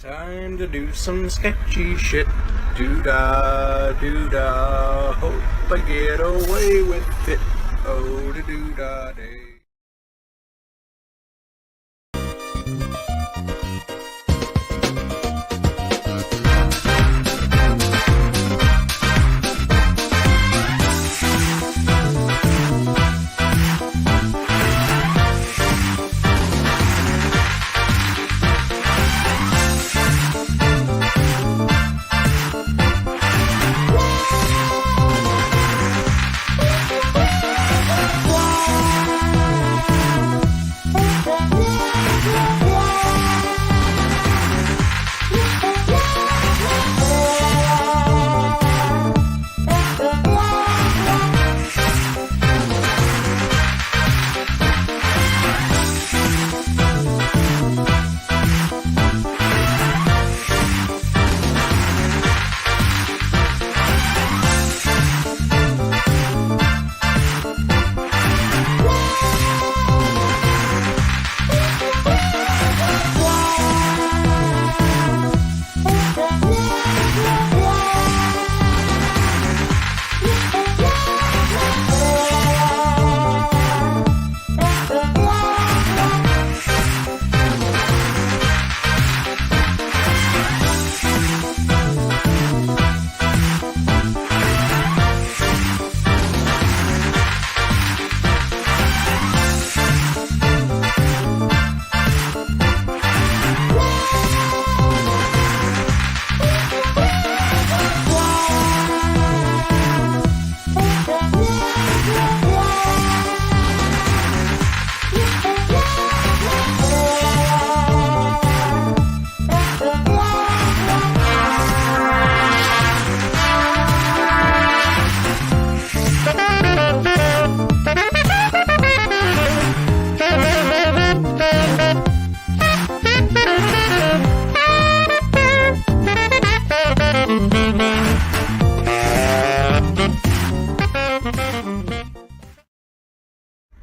Time to do some sketchy shit. Doo-dah, doo-dah. Hope I get away with it. Oh, da doo-dah day.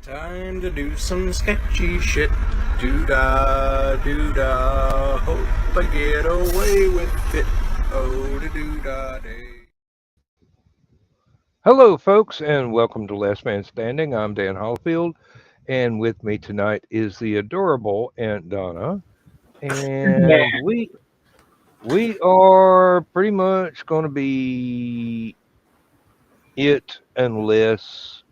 Time to do some sketchy shit. Doo-dah, doo-dah. Hope I get away with it. Oh, da doo-dah day. Hello, folks, and welcome to Last Man Standing. I'm Dan Hollifield, and with me tonight is the adorable Aunt Donna, and we are pretty much going to be it unless,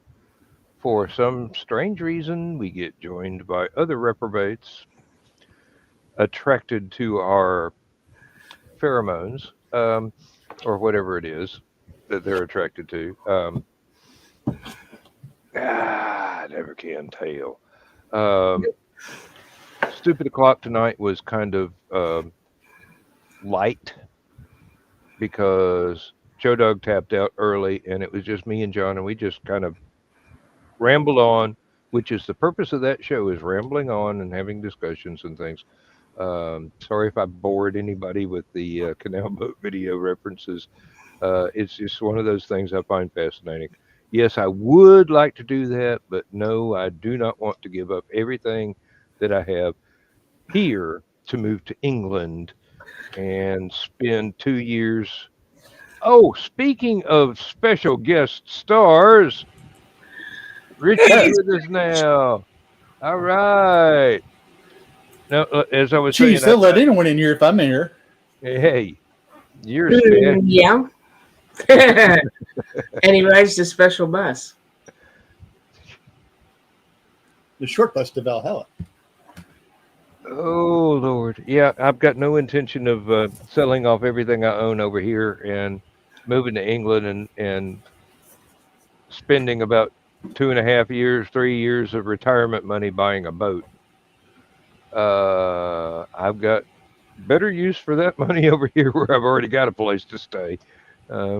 for some strange reason, we get joined by other reprobates attracted to our pheromones, or whatever it is that they're attracted to. I never can tell. Stupid O'Clock tonight was kind of light because Joe Doug tapped out early and it was just me and John, and we just kind of rambled on, which is the purpose of that show, is rambling on and having discussions and things. Sorry if I bored anybody with the canal boat video references. It's just one of those things I find fascinating. Yes, I would like to do that, but no, I do not want to give up everything that I have here to move to England and spend 2 years. Oh, speaking of special guest stars, Richie's with us now. All right. Now, as I was Geez, saying, they'll let anyone in here if I'm in here. hey, you're special. Yeah. And he rides the special bus. The short bus to Valhalla. Oh, Lord. Yeah, I've got no intention of selling off everything I own over here and moving to England and spending about 2.5 years, 3 years of retirement money buying a boat. I've got better use for that money over here where I've already got a place to stay. Yeah.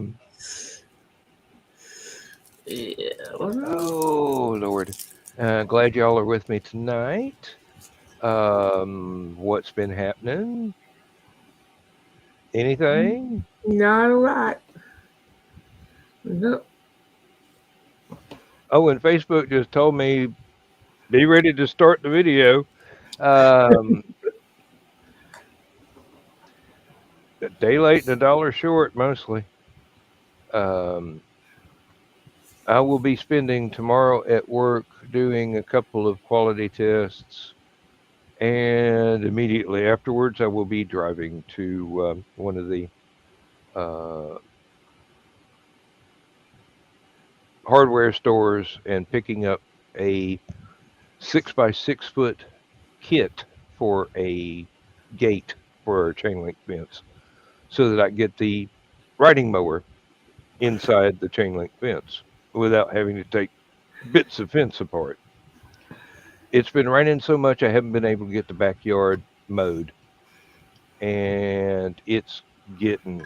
Oh, Lord. Glad y'all are with me tonight. What's been happening? Anything? Not a lot. No. Oh, and Facebook just told me, be ready to start the video. A day late and $1 short, mostly. I will be spending tomorrow at work doing a couple of quality tests, and immediately afterwards, I will be driving to one of the uh, hardware stores and picking up a 6 by 6 foot kit for a gate for our chain link fence, so that I get the riding mower inside the chain link fence without having to take bits of fence apart. It's been raining so much I haven't been able to get the backyard mowed, and getting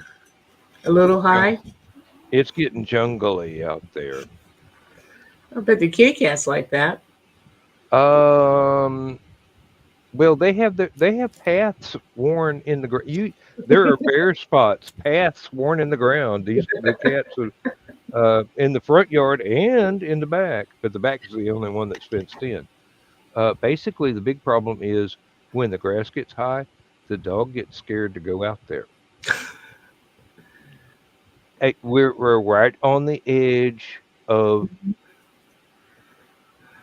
A little high. it's getting jungly out there. I bet the kitty cat's like that. Um, well, they have paths worn in the ground. There are bare spots, paths worn in the ground. The cats are in the front yard and in the back, but the back is the only one that's fenced in. Basically, the big problem is when the grass gets high, the dog gets scared to go out there. Hey, we're right on the edge of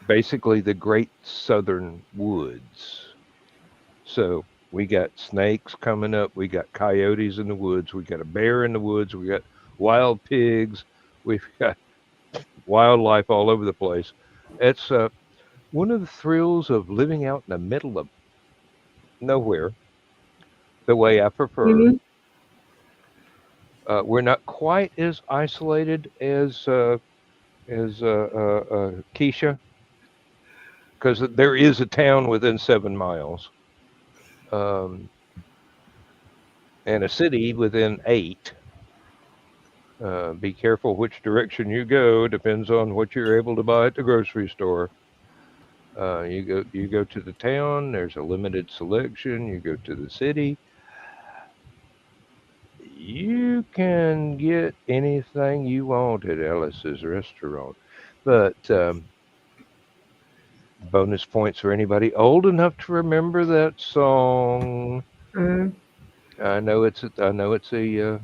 basically the Great Southern Woods. So we got snakes coming up. We got coyotes in the woods. We got a bear in the woods. We got wild pigs. We've got wildlife all over the place. It's one of the thrills of living out in the middle of nowhere, the way I prefer. Mhm. We're not quite as isolated as Keisha, because there is a town within 7 miles, um, and a city within 8. Be careful which direction you go. Depends on what you're able to buy at the grocery store. You go to the town. There's a limited selection. You go to the city. You can get anything you want at Alice's restaurant, but bonus points for anybody old enough to remember that song. Mhm. I know it's a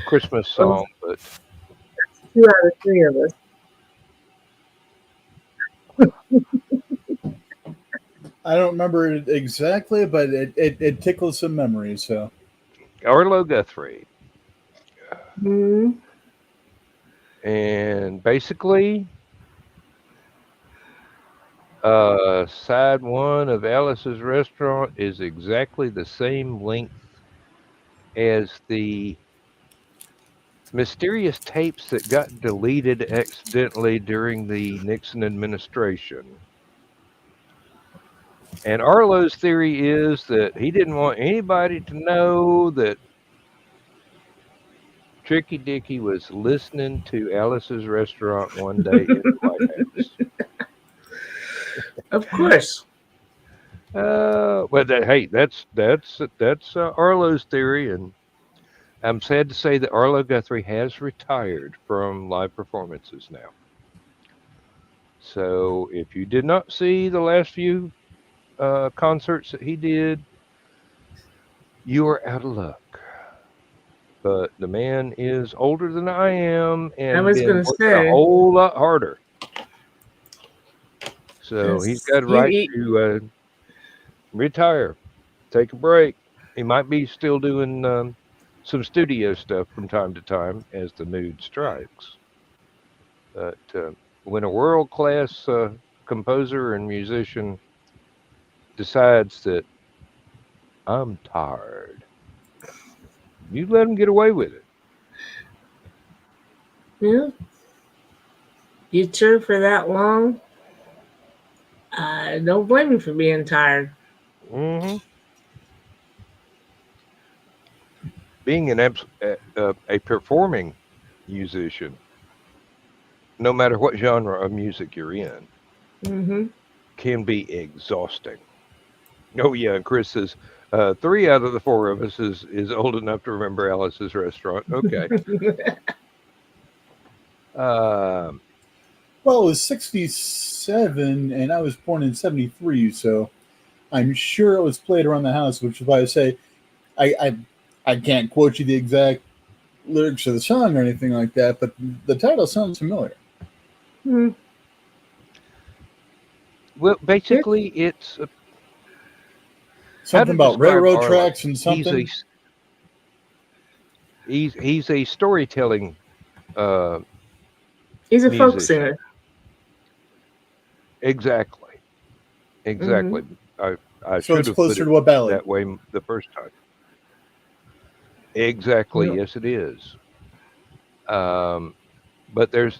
Christmas Well, song, but 2 out of 3 of us. I don't remember it exactly, but it tickles some memories. So Arlo Guthrie, Mhm. and basically, side one of Alice's restaurant is exactly the same length as the mysterious tapes that got deleted accidentally during the Nixon administration. And Arlo's theory is that he didn't want anybody to know that Tricky Dicky was listening to Alice's restaurant one day in the White House. Of course. But hey, that's Arlo's theory, and I'm sad to say that Arlo Guthrie has retired from live performances now. So if you did not see the last few concerts that he did, you are out of luck. But the man is older than I am I and was been gonna working a say, whole lot harder. So he's got a you right eat. to retire, take a break. He might be still doing some studio stuff from time to time as the mood strikes. But when a world class composer and musician decides that I'm tired, you let him get away with it. Yeah, you tour for that long. Don't blame me for being tired. Hmm. Being a performing musician, no matter what genre of music you're in, Hmm. can be exhausting. Oh yeah, and Chris says 3 out of the 4 of us is old enough to remember Alice's restaurant. Okay. Um, well, it was 67, and I was born in 73, so I'm sure it was played around the house. Which is why I say I I can't quote you the exact lyrics of the song or anything like that, but the title sounds familiar. Hmm. Well, basically, it's Something about describe railroad Arlo? tracks and something. He's a storytelling He's a folk musician. singer. Exactly. I So should it's have put closer it to a ballad. that way the first time. Exactly. Yeah. Yes, it is. But there's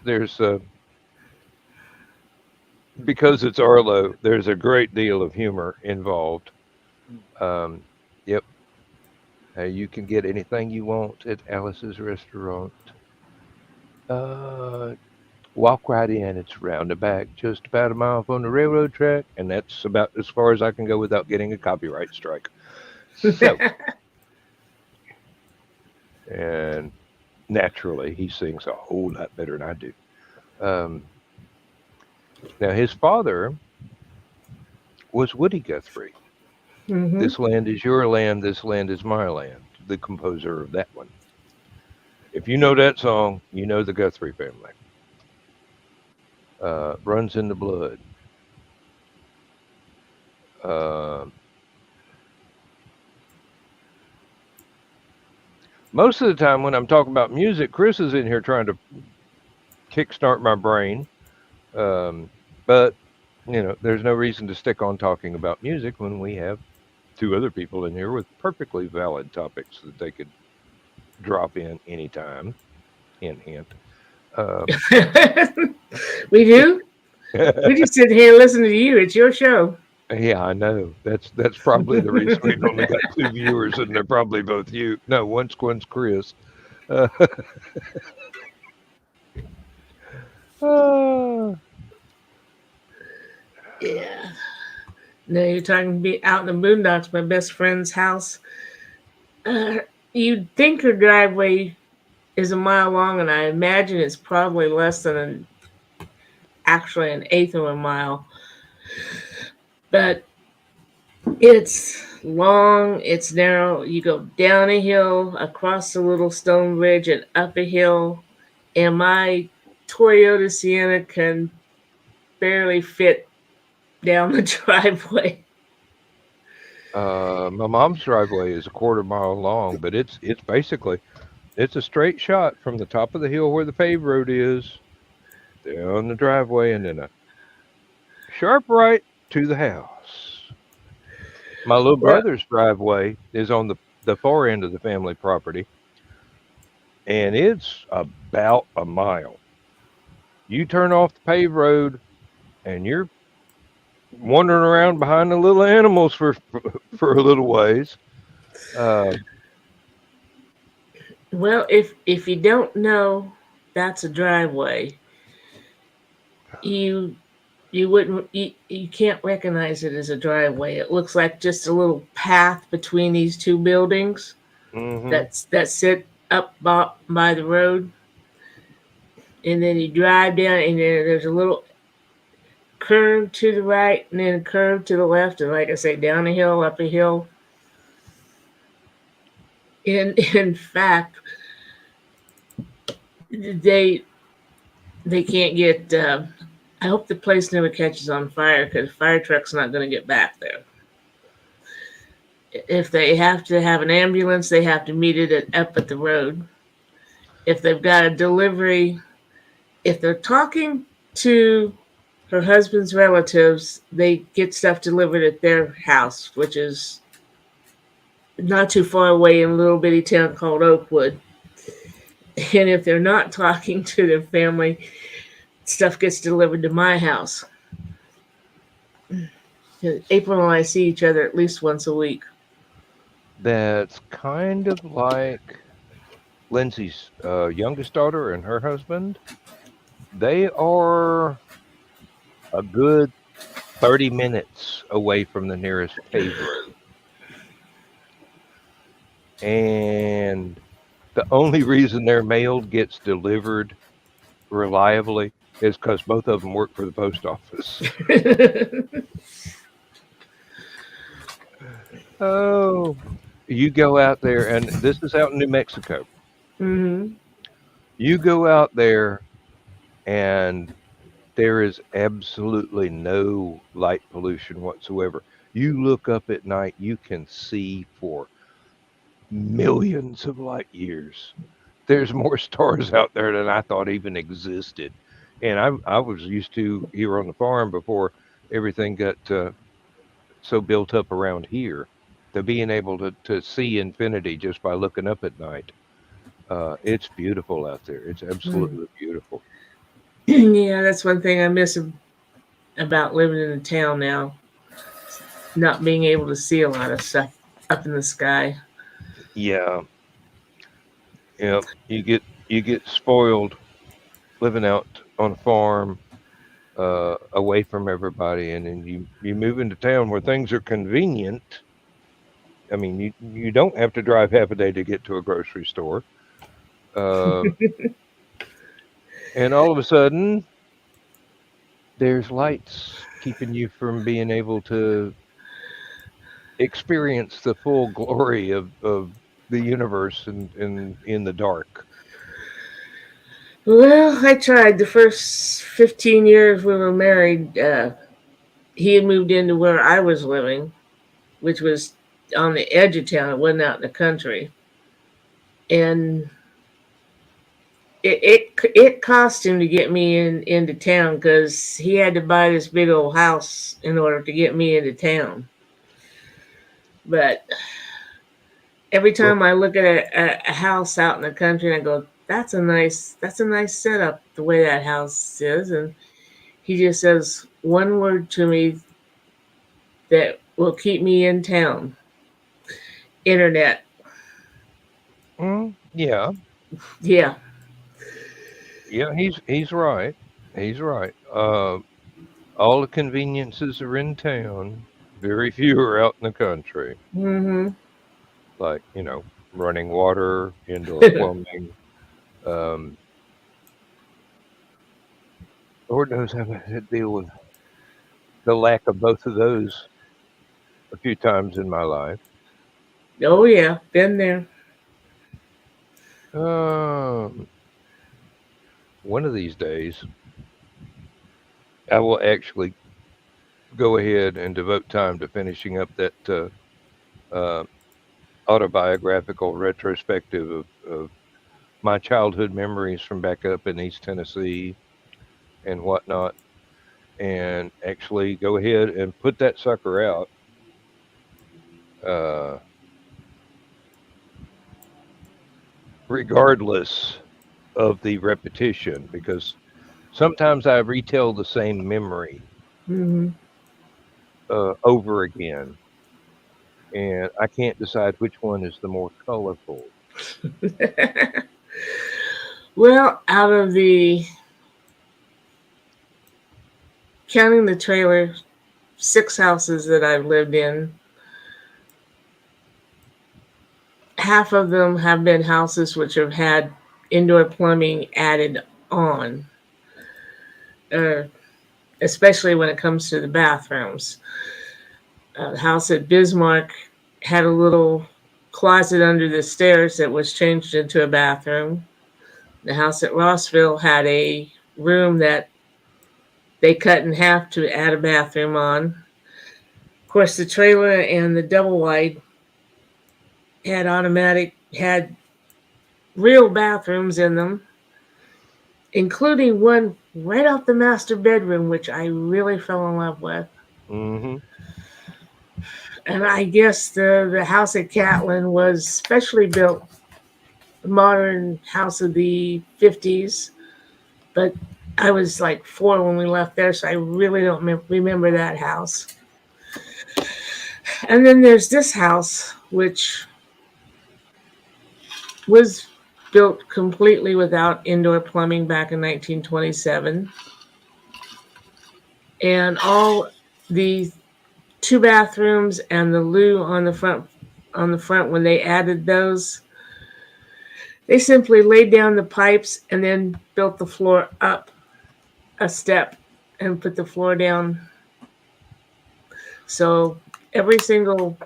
because it's Arlo, there's a great deal of humor involved. Yep. You can get anything you want at Alice's restaurant. Walk right in. It's round the back, just about a mile from the railroad track, and that's about as far as I can go without getting a copyright strike. So, and naturally, he sings a whole lot better than I do. Now, his father was Woody Guthrie. Hmm. This land is your land, this land is my land, the composer of that one. If you know that song, you know the Guthrie family. Runs in the blood. Most of the time when I'm talking about music, Chris is in here trying to kickstart my brain. But, there's no reason to stick on talking about music when we have two other people in here with perfectly valid topics that they could drop in anytime. Hint, hint. We do? We just sit here and listen to you. It's your show. Yeah, I know. That's probably the reason we've only got two viewers, and they're probably both you. No, one's Chris. Uh, Yeah. No, you're talking to be out in the boondocks, my best friend's house. You'd think her driveway is a mile long, and I imagine it's probably less than actually an eighth of a mile. But it's long, it's narrow. You go down a hill, across a little stone bridge, and up a hill. And my Toyota Sienna can barely fit down the driveway. my mom's driveway is a quarter mile long, but it's basically it's a straight shot from the top of the hill where the paved road is, down the driveway, and then a sharp right to the house. My little Well, brother's driveway is on the far end of the family property, and it's about a mile. You turn off the paved road, and you're wandering around behind the little animals for a little ways. well, if you don't know that's a driveway, you you can't recognize it as a driveway. It looks like just a little path between these two buildings Mm-hmm. that sit up by the road, and then you drive down, and then there's a little curve to the right, and then a curve to the left, and like I say, down a hill, up a hill. In fact, they can't get. I hope the place never catches on fire because the fire truck's not going to get back there. If they have to have an ambulance, they have to meet it up at the road. If they've got a delivery, if they're talking to her husband's relatives, they get stuff delivered at their house, which is not too far away in a little bitty town called Oakwood. And if they're not talking to their family, stuff gets delivered to my house. April and I see each other at least once a week. That's kind of like Lindsay's youngest daughter and her husband. They are a good 30 minutes away from the nearest paved road. And the only reason their mail gets delivered reliably is because both of them work for the post office. Oh, You go out there, and this is out in New Mexico. Mm-hmm. You go out there, and there is absolutely no light pollution whatsoever. You look up at night, you can see for millions of light years. There's more stars out there than I thought even existed. And I was used to here on the farm before everything got so built up around here to being able to see infinity just by looking up at night. It's beautiful out there. It's absolutely beautiful. Yeah, that's one thing I miss about living in the town now. Not being able to see a lot of stuff up in the sky. Yeah, yeah. You get spoiled living out on a farm, away from everybody, and then you move into town where things are convenient. I mean, you don't have to drive half a day to get to a grocery store, uh, and all of a sudden there's lights keeping you from being able to experience the full glory of the universe in the dark. Well, I tried. The first 15 years we were married, he had moved into where I was living, which was on the edge of town. It wasn't out in the country. And it cost him to get me into town because he had to buy this big old house in order to get me into town. But every Well, time I look at a house out in the country, and I go, that's a nice setup the way that house is. And he just says one word to me that will keep me in town: internet. yeah, Yeah. yeah. He's right. He's right. All the conveniences are in town. Very few are out in the country. Mm-hmm. Like running water, indoor plumbing. Um, Lord knows I've had to deal with the lack of both of those a few times in my life. Oh yeah, been there. Um, One of these days, I will actually go ahead and devote time to finishing up that uh, autobiographical retrospective of my childhood memories from back up in East Tennessee and whatnot, and actually go ahead and put that sucker out. Uh, Regardless of the repetition, because sometimes I retell the same memory Mm-hmm. over again, and I can't decide which one is the more colorful. Well, out of the counting the trailer, 6 houses that I've lived in, half of them have been houses which have had indoor plumbing added on, uh, especially when it comes to the bathrooms. The house at Bismarck had a little closet under the stairs that was changed into a bathroom. The house at Rossville had a room that they cut in half to add a bathroom on. Of course, the trailer and the double wide had real bathrooms in them, including one right off the master bedroom, which I really fell in love with. Hmm. And I guess the house at Catlin was specially built, modern house of the 50s, but I was like 4 when we left there, so I really don't remember that house. And then there's this house, which was built completely without indoor plumbing back in 1927. And all the 2 bathrooms and the loo on the front when they added those, they simply laid down the pipes and then built the floor up a step and put the floor down. So every single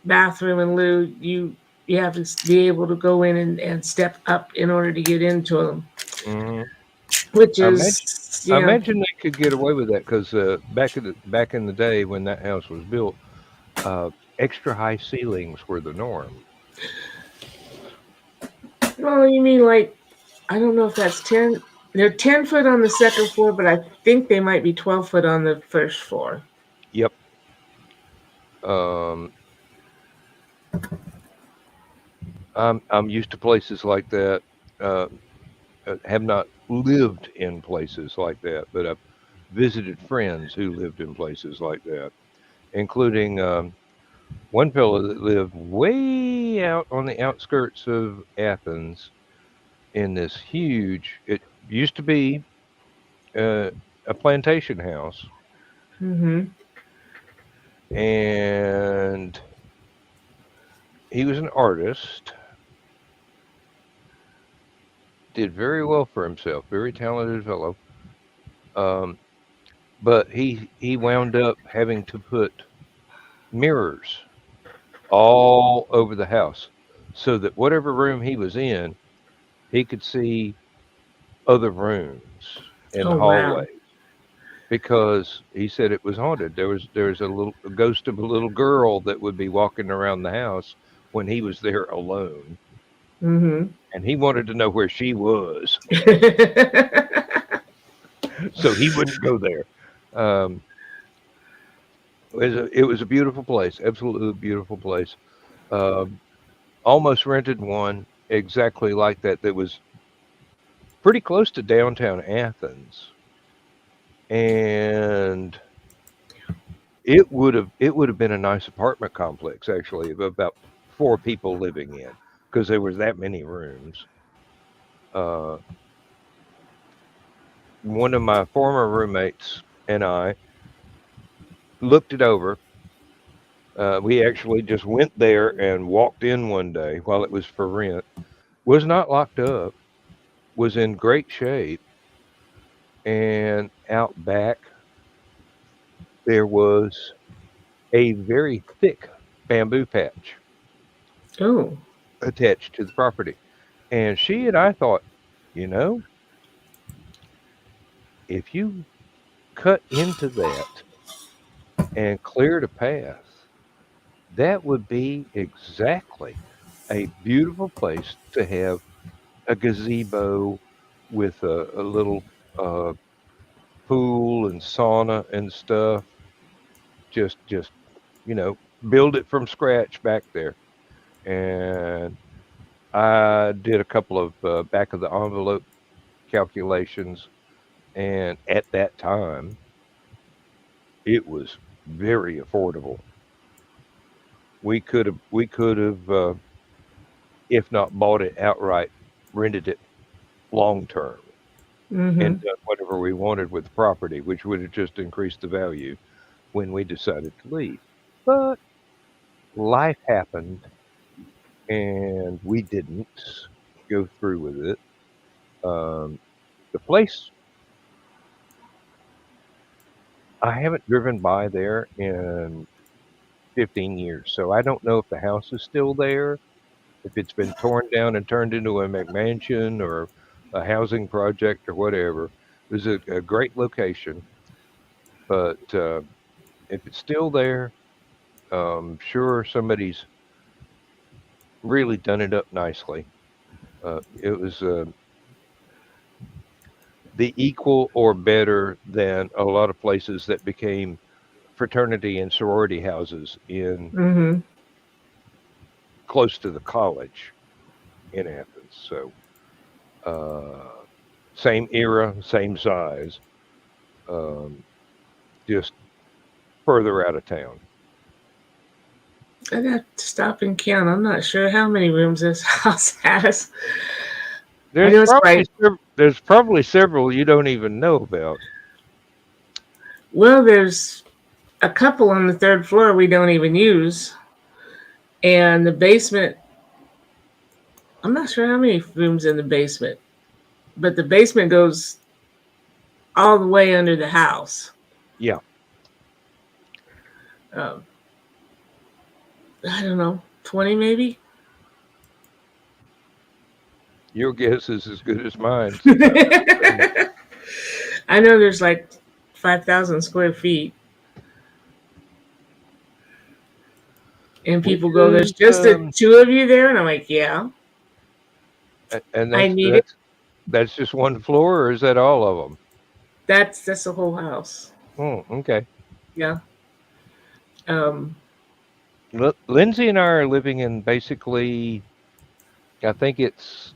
bathroom and loo, you have to be able to go in and step up in order to get into them, Hmm. which I is imagine they could get away with that because back in the day when that house was built, uh, extra high ceilings were the norm. well, you mean like, I don't know if that's 10. They're 10 foot on the second floor, but I think they might be 12 foot on the first floor. Yep. Um, I'm used to places like that. Uh, have not lived in places like that, but I've visited friends who lived in places like that, including one fellow that lived way out on the outskirts of Athens in this huge. It used to be uh, a plantation house, Mm-hmm. and he was an artist. Did very well for himself. Very talented fellow. Um, but he wound up having to put mirrors all over the house so that whatever room he was in, he could see other rooms in the Oh wow. hallway because he said it was haunted. There was a ghost of a little girl that would be walking around the house when he was there alone, Mm-hmm. and he wanted to know where she was, so he wouldn't go there. Um, it was a beautiful place, absolutely beautiful place. Um, Almost rented one exactly like that. That was pretty close to downtown Athens, and it would have been a nice apartment complex actually of about four people living in because there was that many rooms. Uh, One of my former roommates and I looked it over. We actually just went there and walked in one day while it was for rent. Was not locked up. Was in great shape, and out back there was a very thick bamboo patch Oh. attached to the property. And she and I thought, you know, if you cut into that and cleared a path, that would be exactly a beautiful place to have a gazebo with a little uh, pool and sauna and stuff. Just build it from scratch back there. And I did a couple of back of the envelope calculations, and at that time, it was very affordable. We could have, if not bought it outright, rented it long term and Mm-hmm. done whatever we wanted with the property, which would have just increased the value when we decided to leave. But life happened, and we didn't go through with it. Um, the place I haven't driven by there in 15 years, so I don't know if the house is still there, if it's been torn down and turned into a McMansion or a housing project or whatever. It was a great location, but if it's still there, sure somebody's really done it up nicely. It was the equal or better than a lot of places that became fraternity and sorority houses in Mm-hmm. close to the college in Athens. So uh, same era, same size, um, just further out of town. I'd have to stop and count. I'm not sure how many rooms this house has. I There's know it's probably quite there's probably several you don't even know about. well. There's a couple on the third floor we don't even use, and the basement. I'm not sure how many rooms in the basement, but the basement goes all the way under the house. Yeah, Um, I don't know, 20 maybe. Your guess is as good as mine. I know there's like 5,000 square feet, and Which people go, "There's is, just the two of you there," and I'm like, "Yeah, and I that's need it." that's just one floor, or is that all of them? That's the whole house. Oh, okay. Yeah. Um, Lindsay and I are living in basically, I think it's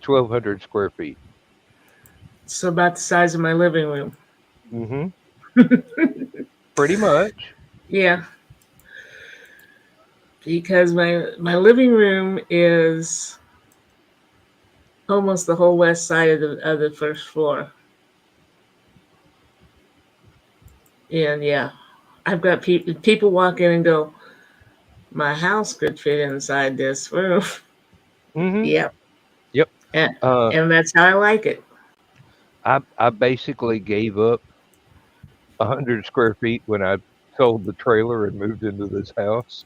1,200 square feet. so about the size of my living room. Mm-hmm. Pretty much. Yeah, because my living room is almost the whole west side of the first floor, and yeah, I've got people walk in and go, "My house could fit inside this room." Mm-hmm. Yeah, Yep. and, Uh, and that's how I like it. I basically gave up 100 square feet when I sold the trailer and moved into this house.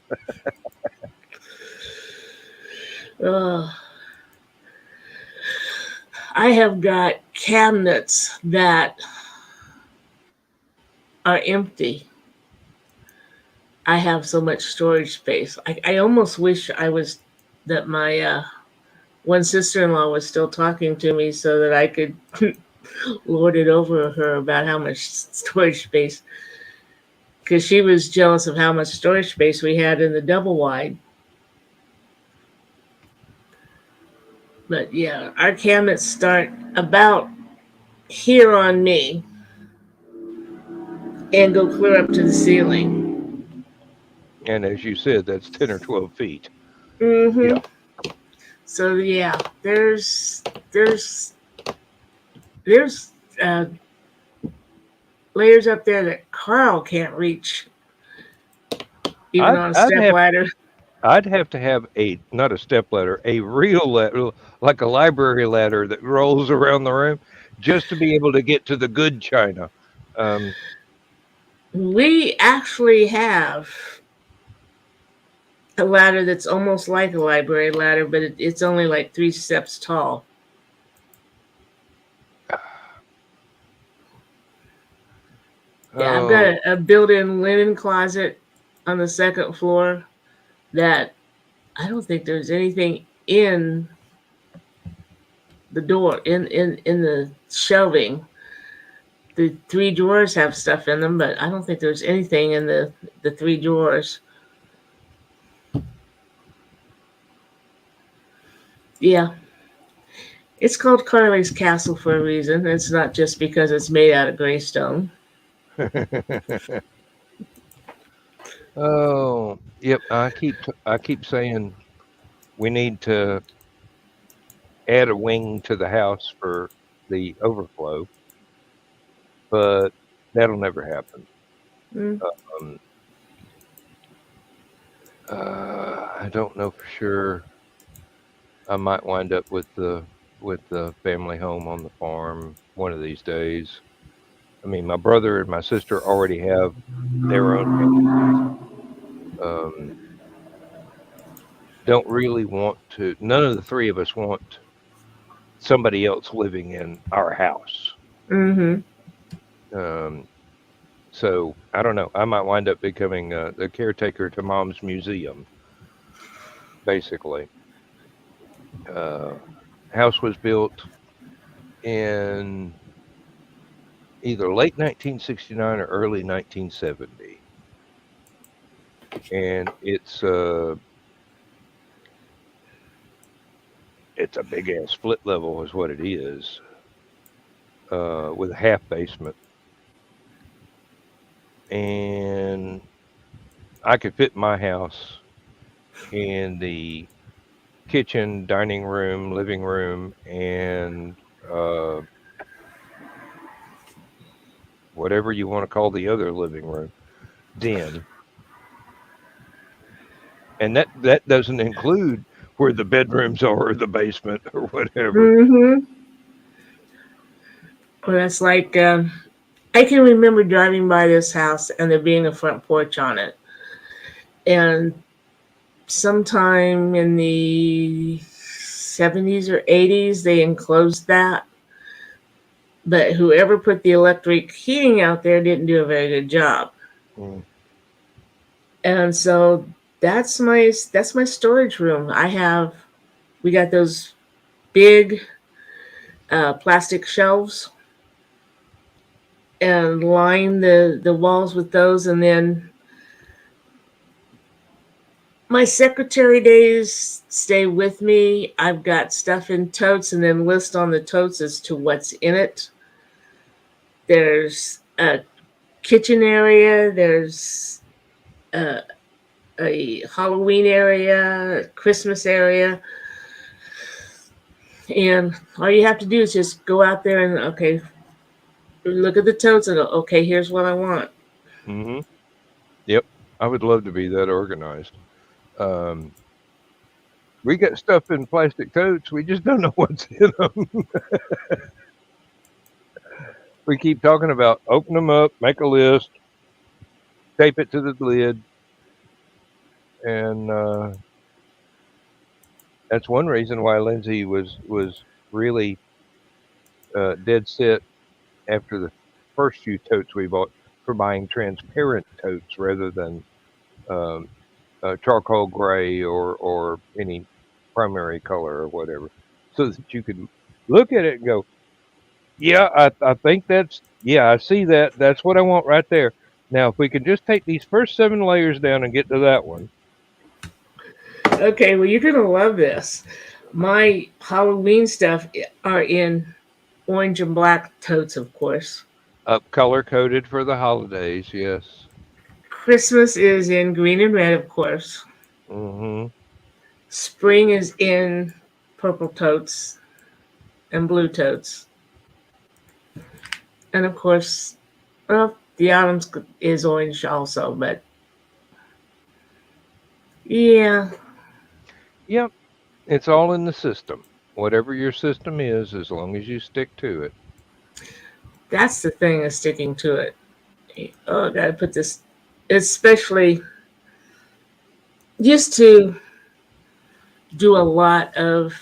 Ugh. I have got cabinets that are empty. I have so much storage space. I almost wish I was that my one sister-in-law was still talking to me so that I could lord it over her about how much storage space, because she was jealous of how much storage space we had in the double wide. But yeah, our cabinets start about here on me and go clear up to the ceiling. And as you said, that's 10 or 12 feet. Mm-hmm. Yeah. So yeah, there's there's uh, layers up there that Carl can't reach, even I'd, on a I'd step have ladder. I'd have to have a not a step ladder, a real ladder, like a library ladder that rolls around the room, just to be able to get to the good china. Um, We actually have a ladder that's almost like a library ladder, but it's only like 3 steps tall. Yeah, I've got oh, a built-in linen closet on the second floor that I don't think there's anything in the door in the shelving. The 3 drawers have stuff in them, but I don't think there's anything in the 3 drawers. Yeah, it's called Carly's Castle for a reason. It's not just because it's made out of gray stone. oh, yep. I keep saying we need to add a wing to the house for the overflow, but that'll never happen. Mm. Um, I don't know for sure. I might wind up with the family home on the farm one of these days. I mean, my brother and my sister already have their own house. Um, don't really want to. None of the three of us want somebody else living in our house. Mm-hmm. Um, so I don't know. I might wind up becoming the caretaker to Mom's museum, basically. Uh, House was built in either late 1969 or early 1970, and it's a big ass split level, is what it is, with a half basement, and I could fit my house in the kitchen, dining room, living room, and uh, whatever you want to call the other living room, den, and that doesn't include where the bedrooms are or the basement or whatever. Mm-hmm. Well, that's like I can remember driving by this house and there being a front porch on it, and sometime in the 70s or 80s, they enclosed that. But whoever put the electric heating out there didn't do a very good job. Mm. And so that's my storage room. We got those big plastic shelves and line the walls with those. And then my secretary days stay with me. I've got stuff in totes and then list on the totes as to what's in it. There's a kitchen area. There's a Halloween area, a Christmas area. And all you have to do is just go out there and, okay, look at the totes and go, okay, here's what I want. Mm-hmm. Yep. I would love to be that organized. We got stuff in plastic totes. We just don't know what's in them. We keep talking about open them up, make a list, tape it to the lid. And that's one reason why Lindsay was really dead set after the first few totes we bought for buying transparent totes rather than charcoal gray or any primary color or whatever, so that you could look at it and go, yeah, I think I see that. That's what I want right there. Now, if we could just take these first 7 layers down and get to that one. Okay, well, you're going to love this. My Halloween stuff are in orange and black totes, of course. Color coded for the holidays, yes. Christmas is in green and red, of course. Mm-hmm. Spring is in purple totes and blue totes. And of course, well, the autumn is orange also, but yeah. Yep. It's all in the system. Whatever your system is, as long as you stick to it. That's the thing, is sticking to it. Oh, I gotta put this, especially used to do a lot of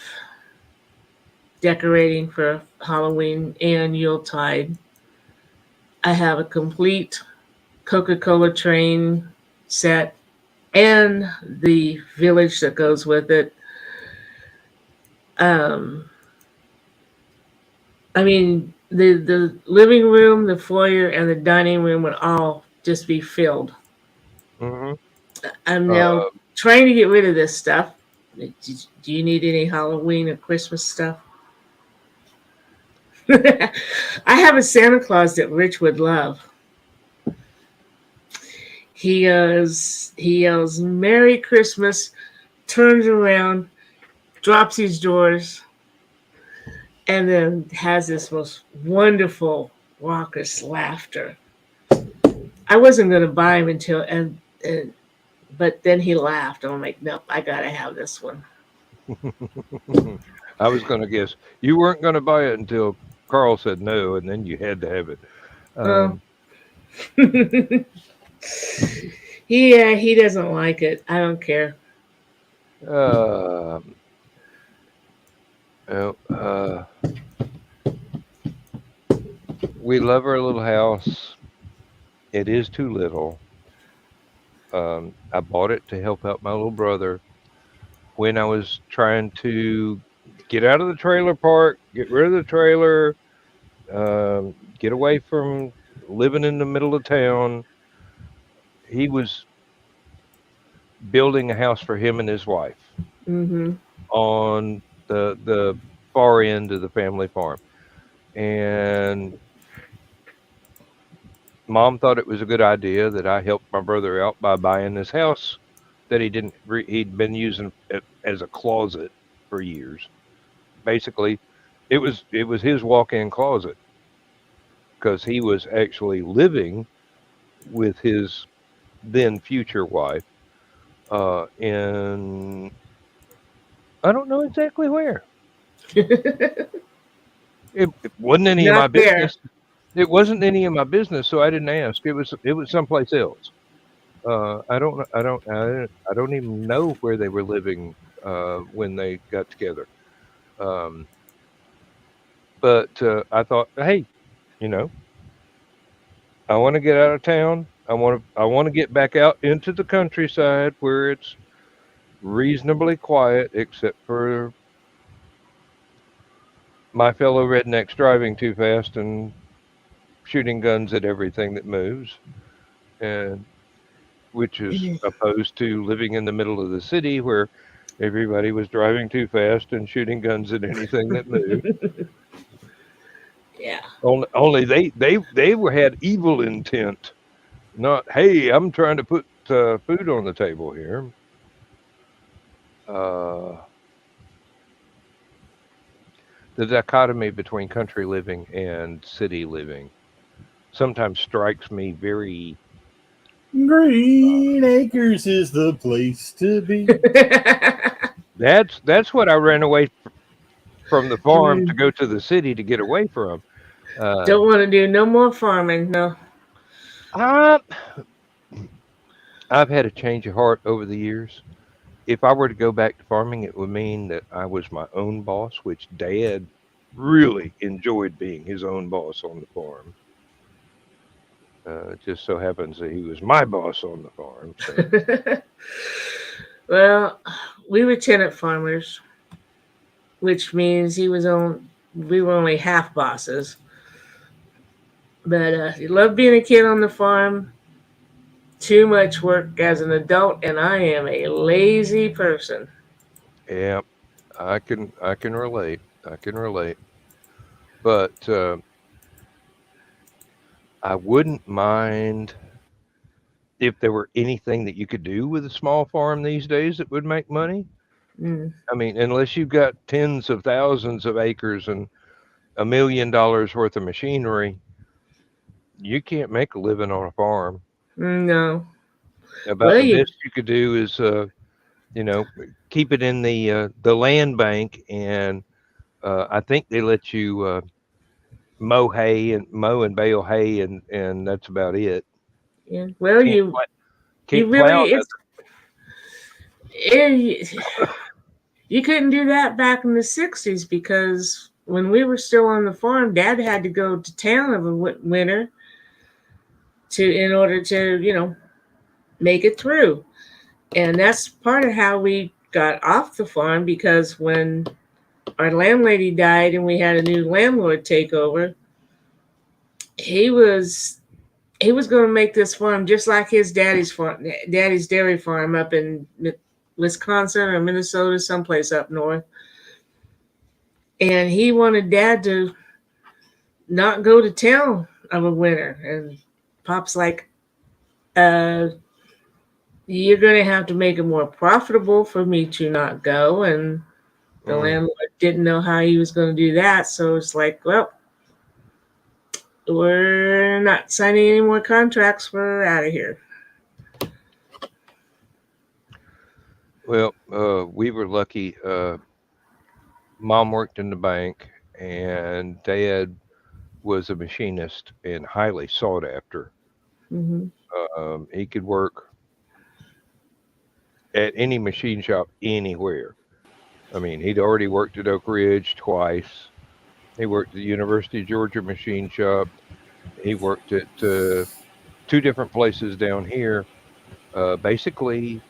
decorating for Halloween and Yuletide. I have a complete Coca-Cola train set and the village that goes with it. I mean, the living room, the foyer, and the dining room would all just be filled. Mm-hmm. I'm now trying to get rid of this stuff. Do you need any Halloween or Christmas stuff? I have a Santa Claus that Rich would love. He yells Merry Christmas, turns around, drops his drawers, and then has this most wonderful raucous laughter. I wasn't going to buy him until but then he laughed. I'm like, nope, I gotta have this one. I was going to guess you weren't going to buy it until Carl said no, and then you had to have it. Yeah, he doesn't like it. I don't care. We love our little house. It is too little. I bought it to help out my little brother when I was trying to get out of the trailer park, get rid of the trailer, get away from living in the middle of town. He was building a house for him and his wife on the far end of the family farm. And Mom thought it was a good idea that I helped my brother out by buying this house that he'd been using it as a closet for years. Basically, it was his walk-in closet because he was actually living with his then future wife in, I don't know exactly where. It wasn't any of my business. It wasn't any of my business, so I didn't ask. It was someplace else. I don't even know where they were living when they got together. Um, but I thought, hey, you know, I want to get out of town. I want to get back out into the countryside where it's reasonably quiet, except for my fellow rednecks driving too fast and shooting guns at everything that moves, and which is opposed to living in the middle of the city where everybody was driving too fast and shooting guns at anything that moved. Yeah. Only they were had evil intent, not hey, I'm trying to put food on the table here. Uh, the dichotomy between country living and city living sometimes strikes me very. Green Acres is the place to be. That's what I ran away from the farm to go to the city to get away from. Don't want to do no more farming. No. I, I've had a change of heart over the years. If I were to go back to farming, it would mean that I was my own boss, which Dad really enjoyed being his own boss on the farm. It just so happens that he was my boss on the farm. So. Well, we were tenant farmers, which means we were only half bosses. But he loved being a kid on the farm. Too much work as an adult, and I am a lazy person. Yeah, I can relate. I can relate. But I wouldn't mind if there were anything that you could do with a small farm these days that would make money. Mm, I mean, unless you've got tens of thousands of acres and $1 million worth of machinery, you can't make a living on a farm. no. About Well, the you best you could do is, you know, keep it in the land bank, and I think they let you mow and bale hay, and that's about it. yeah, well Can't you can't plow really it, you couldn't do that back in the 60s because when we were still on the farm, Dad had to go to town of a winter to in order to make it through. And that's part of how we got off the farm because when our landlady died and we had a new landlord take over, he was going to make this farm just like his daddy's dairy farm up in Wisconsin or Minnesota, someplace up north. And he wanted Dad to not go to town of a winter. And Pop's like, you're going to have to make it more profitable for me to not go. And the landlord didn't know how he was going to do that. So it's like, well, we're not signing any more contracts. We're out of here. Well, we were lucky. Mom worked in the bank, and Dad was a machinist and highly sought after. Mm-hmm. He could work at any machine shop anywhere. I mean, he'd already worked at Oak Ridge twice. He worked at the University of Georgia machine shop. He worked at two different places down here, basically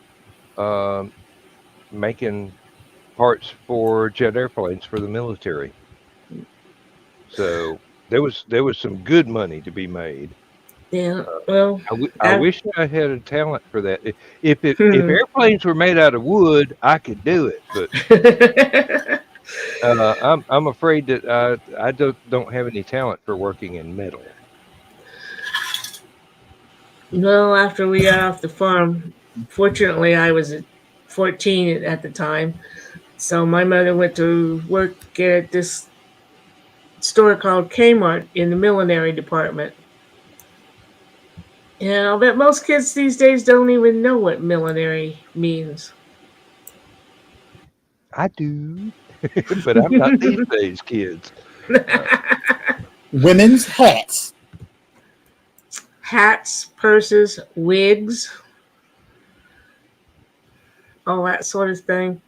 making parts for jet airplanes for the military. So there was some good money to be made. Yeah, well, I wish I had a talent for that. If airplanes were made out of wood, I could do it. But I'm afraid that I don't have any talent for working in metal. well, after we got off the farm, fortunately, I was 14 at the time. So my mother went to work at this store called Kmart in the millinery department. And I'll bet most kids these days don't even know what millinery means. I do, but I'm not these days, kids. Women's hats. Hats, purses, wigs. all that sort of thing.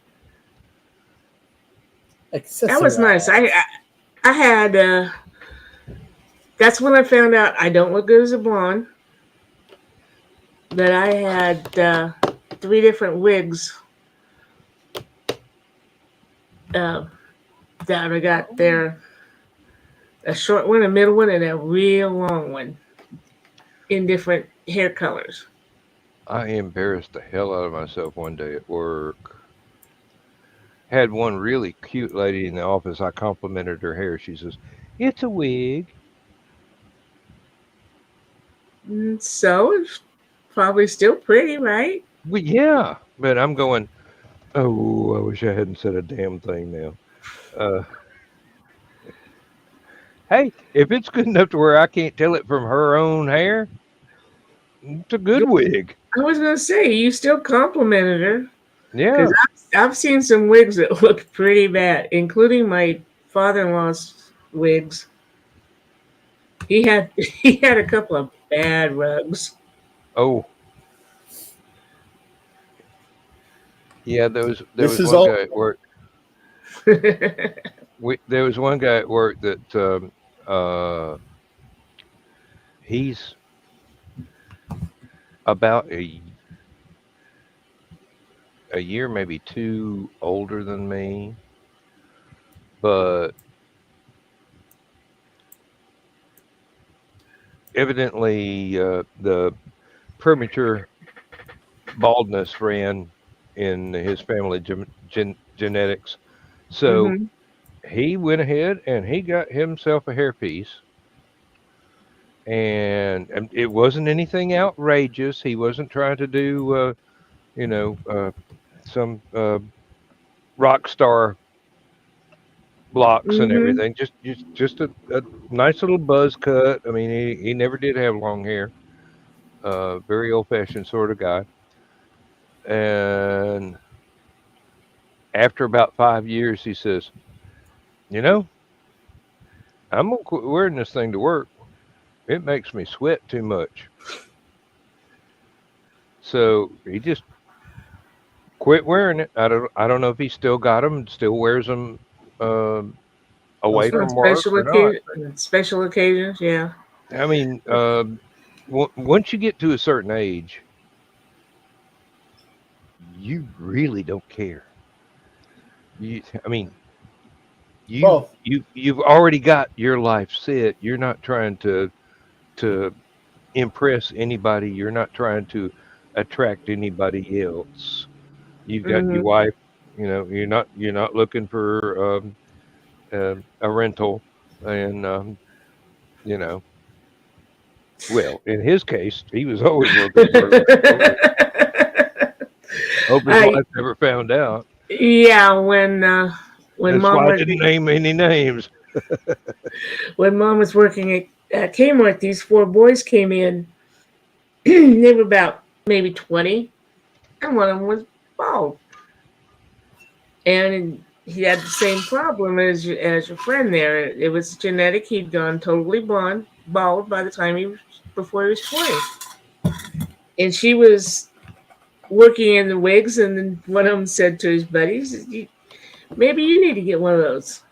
That was nice. Accessorize. I had that's when I found out I don't look good as a blonde. That I had 3 different wigs uh, that I got there. A short one, a middle one, and a real long one in different hair colors. I embarrassed the hell out of myself one day at work. Had one really cute lady in the office. I complimented her hair. She says, "It's a wig." So it's probably still pretty, right? Well, yeah, but I'm going. Oh, I wish I hadn't said a damn thing now. Uh, hey, if it's good enough to where I can't tell it from her own hair, it's a good wig. I was gonna say you still complimented her because Yeah. I've seen some wigs that look pretty bad, including my father-in-law's wigs. He had a couple of bad rugs. Oh, yeah. There This was is one all. guy at work. There was one guy at work that he's about a year, maybe 2 older than me, but evidently the premature baldness ran in his family genetics. So hmm he went ahead and he got himself a hairpiece, and it wasn't anything outrageous. He wasn't trying to do, some rock star blocks and hmm everything. Just a nice little buzz cut. I mean, he never did have long hair. Very old fashioned sort of guy. And after about 5 years, he says, "You know, I'm gonna quit wearing this thing to work. It makes me sweat too much." So he just quit wearing it. I don't know if he still got them, still wears them away On from work or not. special occasions, yeah. I mean, once you get to a certain age, you really don't care. I mean, Well, you've already got your life set. You're not trying to impress anybody. You're not trying to attract anybody else. You've got your hmm wife. You're not looking for a rental, and you know. Well, in his case, he was always looking for a rental. Hope his I wife never found out. yeah, when That's mom why I was didn't name any names. when mom was working at Kmart, these 4 boys came in. They were about maybe 20, and one of them was bald, and he had the same problem as your friend there. It was genetic. He'd gone totally bald by the time before he was 20, and she was working in the wigs, and then one of them said to his buddies, maybe you need to get one of those.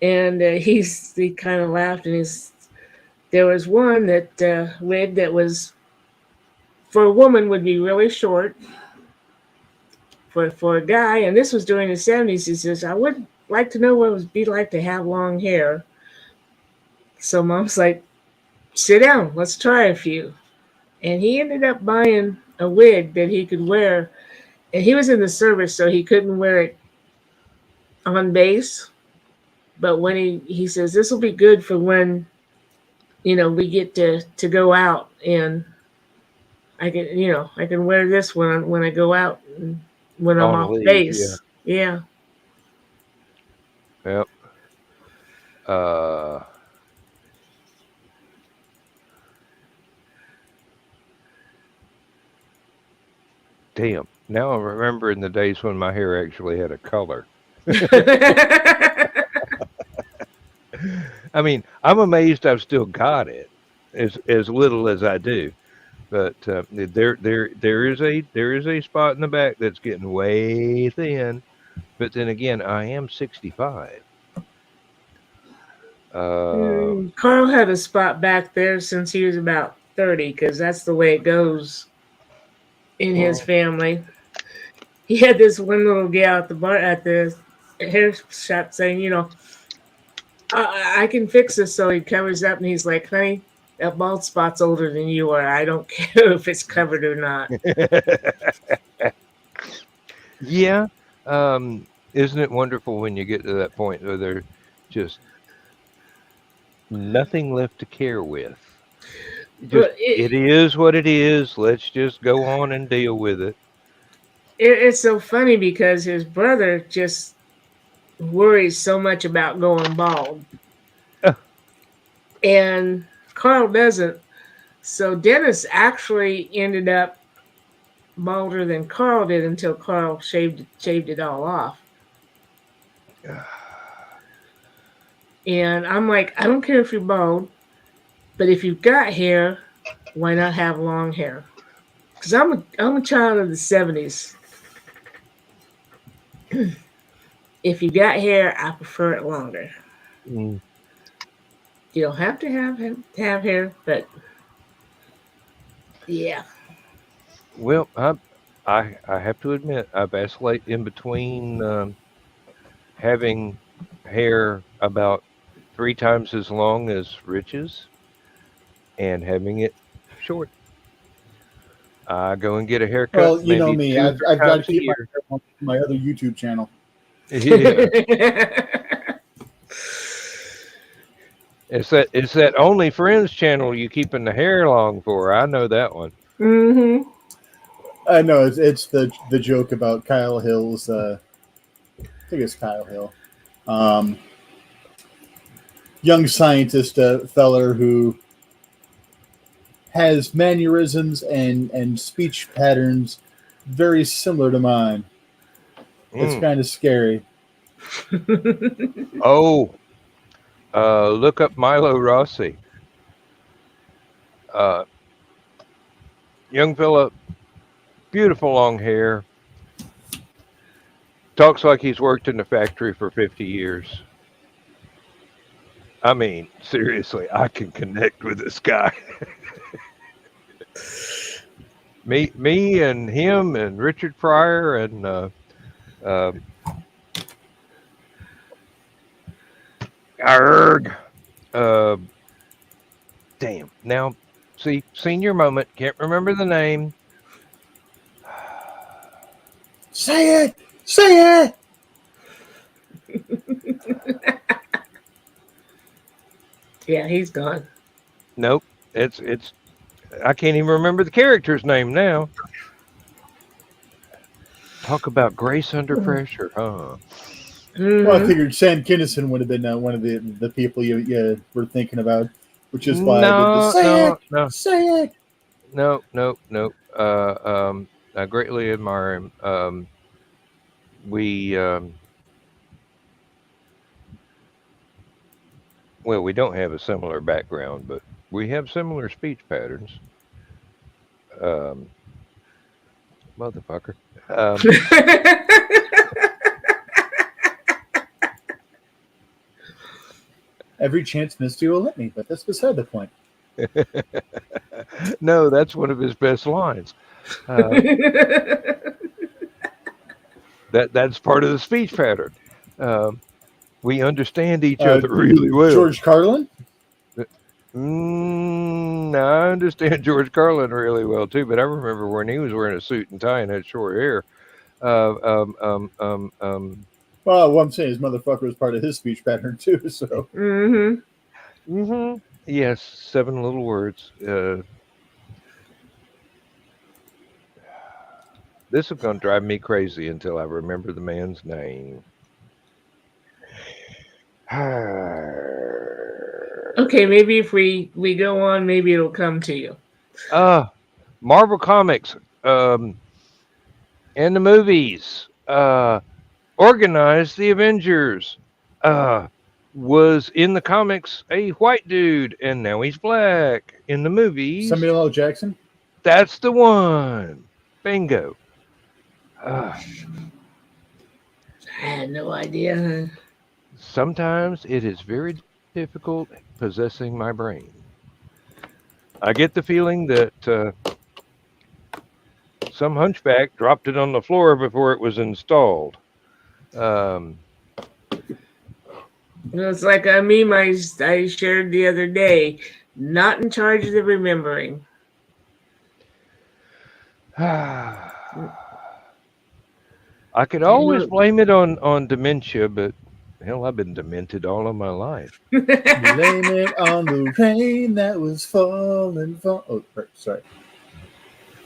And he kind of laughed, and there was one that wig that was for a woman would be really short. For a guy, and this was during the 70s, he says, I would like to know what it would be like to have long hair. So mom's like, sit down, let's try a few. And he ended up buying a wig that he could wear, and he was in the service, so he couldn't wear it on base. But when he says this will be good for when we get to go out, and I can wear this when I go out and when I'm On off leave, yeah. base. Yeah. Yep. Uh, damn. Now I'm remembering the days when my hair actually had a color. I mean, I'm amazed I've still got it as little as I do. But there is a spot in the back that's getting way thin. But then again, I am 65. Carl had a spot back there since he was about 30, because that's the way it goes in his family. He had this one little gal at the bar at the hair shop saying, I can fix this. So he covers up and he's like, honey, that bald spot's older than you are. I don't care if it's covered or not. Yeah. Isn't it wonderful when you get to that point where there's just nothing left to care with? It is what it is. Let's just go on and deal with it. It's so funny because his brother just worries so much about going bald. And Carl doesn't. So Dennis actually ended up balder than Carl did until Carl shaved it all off. And I'm like, I don't care if you're bald, but if you've got hair, why not have long hair? Because I'm a child of the 70s. If you got hair, I prefer it longer. You don't have to have hair, but yeah. Well, I have to admit I vacillate in between having hair about 3 times as long as Rich's and having it short. I go and get a haircut. Well, you know maybe me. 2 or I've 3 got to times a keep year. my other YouTube channel. Yeah. It's that Only Friends channel you keeping the hair long for. I know that one. Mm-hmm. I know it's the joke about Kyle Hill's. I think it's Kyle Hill, young scientist feller who has mannerisms and speech patterns very similar to mine. It's kind of scary. Oh, look up Milo Rossi. Young fella, beautiful long hair. Talks like he's worked in the factory for 50 years. I mean, seriously, I can connect with this guy. me and him and Richard Pryor and Arg. Damn. Now, see, senior moment. Can't remember the name. Say it! Say it! Yeah, he's gone. Nope. It's. I can't even remember the character's name now. Talk about grace under pressure, huh? Mm-hmm. Well, I figured Sam Kinison would have been one of the people you were thinking about, which is why I did the say it. No. I greatly admire him. We don't have a similar background, but we have similar speech patterns. Motherfucker. Every chance Misty will let me, but that's beside the point. No, that's one of his best lines. That's part of the speech pattern. We understand each other really well. George Carlin? I understand George Carlin really well too, but I remember when he was wearing a suit and tie and had short hair. Well, what I'm saying is, motherfucker was part of his speech pattern too. So. Yes, 7 little words. This is going to drive me crazy until I remember the man's name. Okay, maybe if we go on, maybe it'll come to you. Marvel Comics and the movies organized the Avengers. Was in the comics a white dude, and now he's black. In the movies, Samuel L. Jackson? That's the one. Bingo. I had no idea. Sometimes it is very difficult possessing my brain. I get the feeling that some hunchback dropped it on the floor before it was installed. It's like a meme I shared the other day. Not in charge of the remembering. I could always blame it on dementia, but hell, I've been demented all of my life. Blame it on the rain that was falling. Oh, sorry.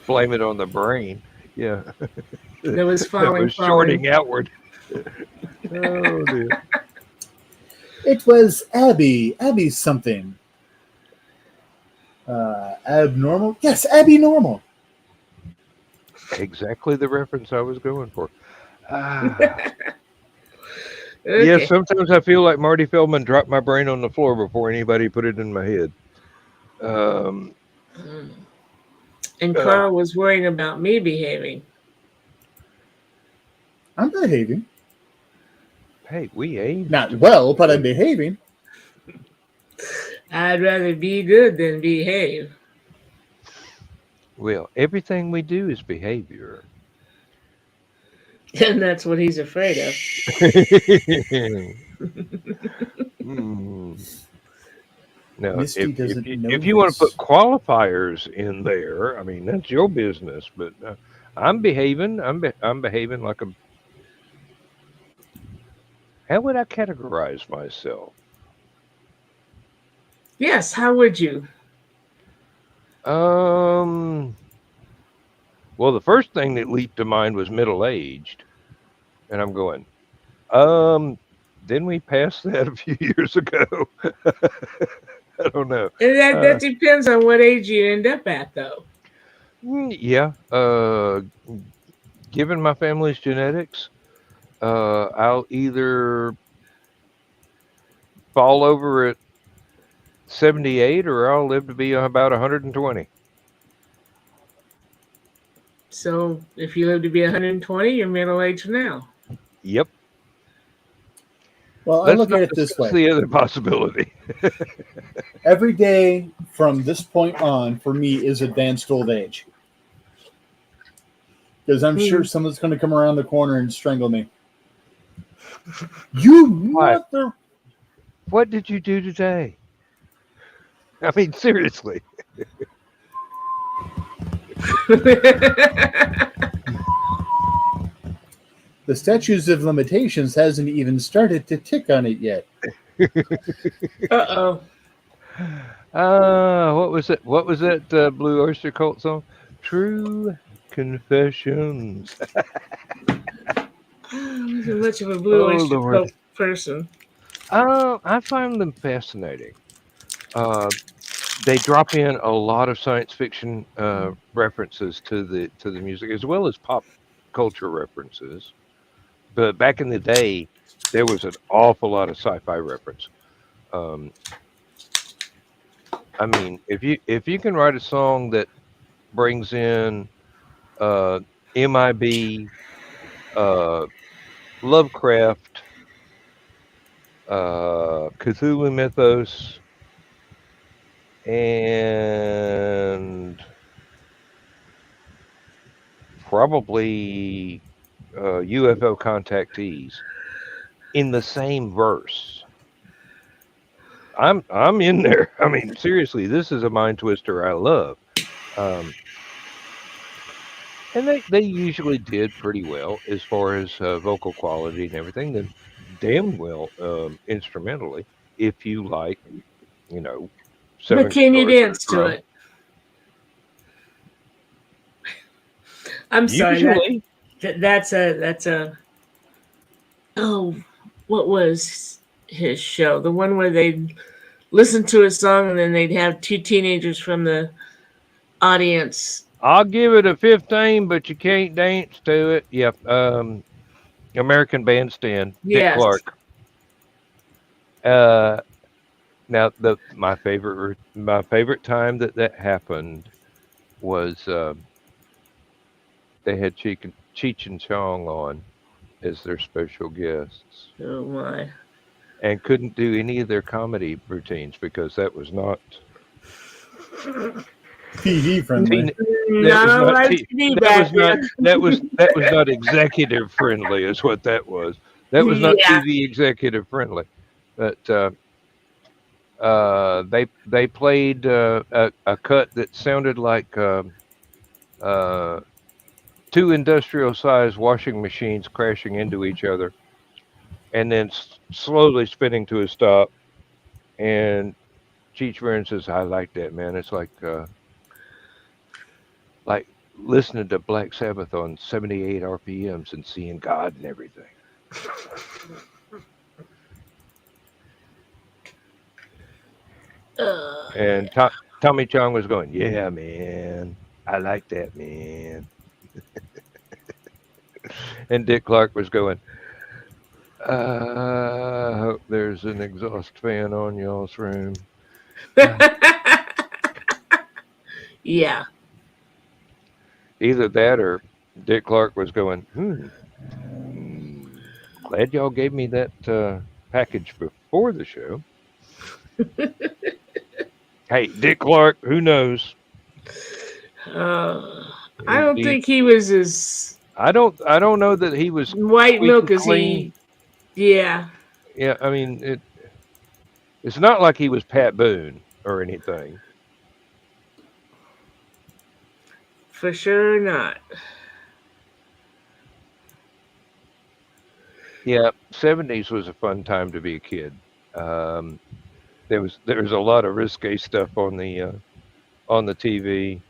Blame it on the brain. Yeah. That was falling. That was shorting outward. Oh, dear. It was Abby. Abby something. Abnormal? Yes, Abby Normal. Exactly the reference I was going for. Okay. Yes, sometimes I feel like Marty Feldman dropped my brain on the floor before anybody put it in my head. And Carl was worrying about me behaving. I'm behaving. Hey, we aged. Not well, but I'm behaving. I'd rather be good than behave. Well, everything we do is behavior. And that's what he's afraid of. Now, Misty doesn't know if you want to this. put qualifiers in there, I mean, that's your business. But I'm behaving. I'm behaving like a. How would I categorize myself? Yes, how would you? Well, the first thing that leaped to mind was middle-aged, and I'm going. Didn't we pass that a few years ago? I don't know. And that depends on what age you end up at, though. Yeah. Given my family's genetics, I'll either fall over at 78 or I'll live to be about 120. So if you live to be 120, you're middle-aged now. Yep. Well, I look at it this way. That's the other possibility. Every day from this point on, for me, is advanced old age. Because I'm sure someone's going to come around the corner and strangle me. You mother... What did you do today? I mean, seriously. The statutes of limitations hasn't even started to tick on it yet. Uh-oh. What was it? What was that Blue Oyster Cult song? True Confessions. I wasn't much of a Blue Oyster Cult person. I find them fascinating. They drop in a lot of science fiction references to the music, as well as pop culture references. But back in the day, there was an awful lot of sci-fi reference. I mean, if you can write a song that brings in MIB, Lovecraft, Cthulhu mythos, and probably UFO contactees in the same verse, I'm in there. I mean, seriously, this is a mind twister I love. And they usually did pretty well as far as vocal quality and everything. Then damn well instrumentally, if you like, you know. But can you dance to it? I'm sorry. Usually. That's a. Oh, what was his show? The one where they'd listen to a song and then they'd have two teenagers from the audience. I'll give it a 15, but you can't dance to it. Yep. American Bandstand. Yes. Dick Clark. Now my favorite time that happened was they had Cheech and Chong on as their special guests, Oh my. and couldn't do any of their comedy routines because that was not PG friendly. Not on live TV back then. that was not executive friendly is what that was. That was not Yeah. TV executive friendly. But they played a cut that sounded like two industrial sized washing machines crashing into each other and then slowly spinning to a stop. And Cheech Marin says, "I like that, man. It's like listening to Black Sabbath on 78 RPMs and seeing God and everything." And Tommy Chong was going, "Yeah, man. I like that, man." And Dick Clark was going, "I hope there's an exhaust fan on y'all's room." Yeah. Either that or Dick Clark was going, glad y'all gave me that package before the show. Hey, Dick Clark, who knows? I don't think he was as I don't know that he was white milk as clean. Yeah. Yeah, I mean it's not like he was Pat Boone or anything. For sure not. Yeah, 70s was a fun time to be a kid. There was a lot of risque stuff on the TV.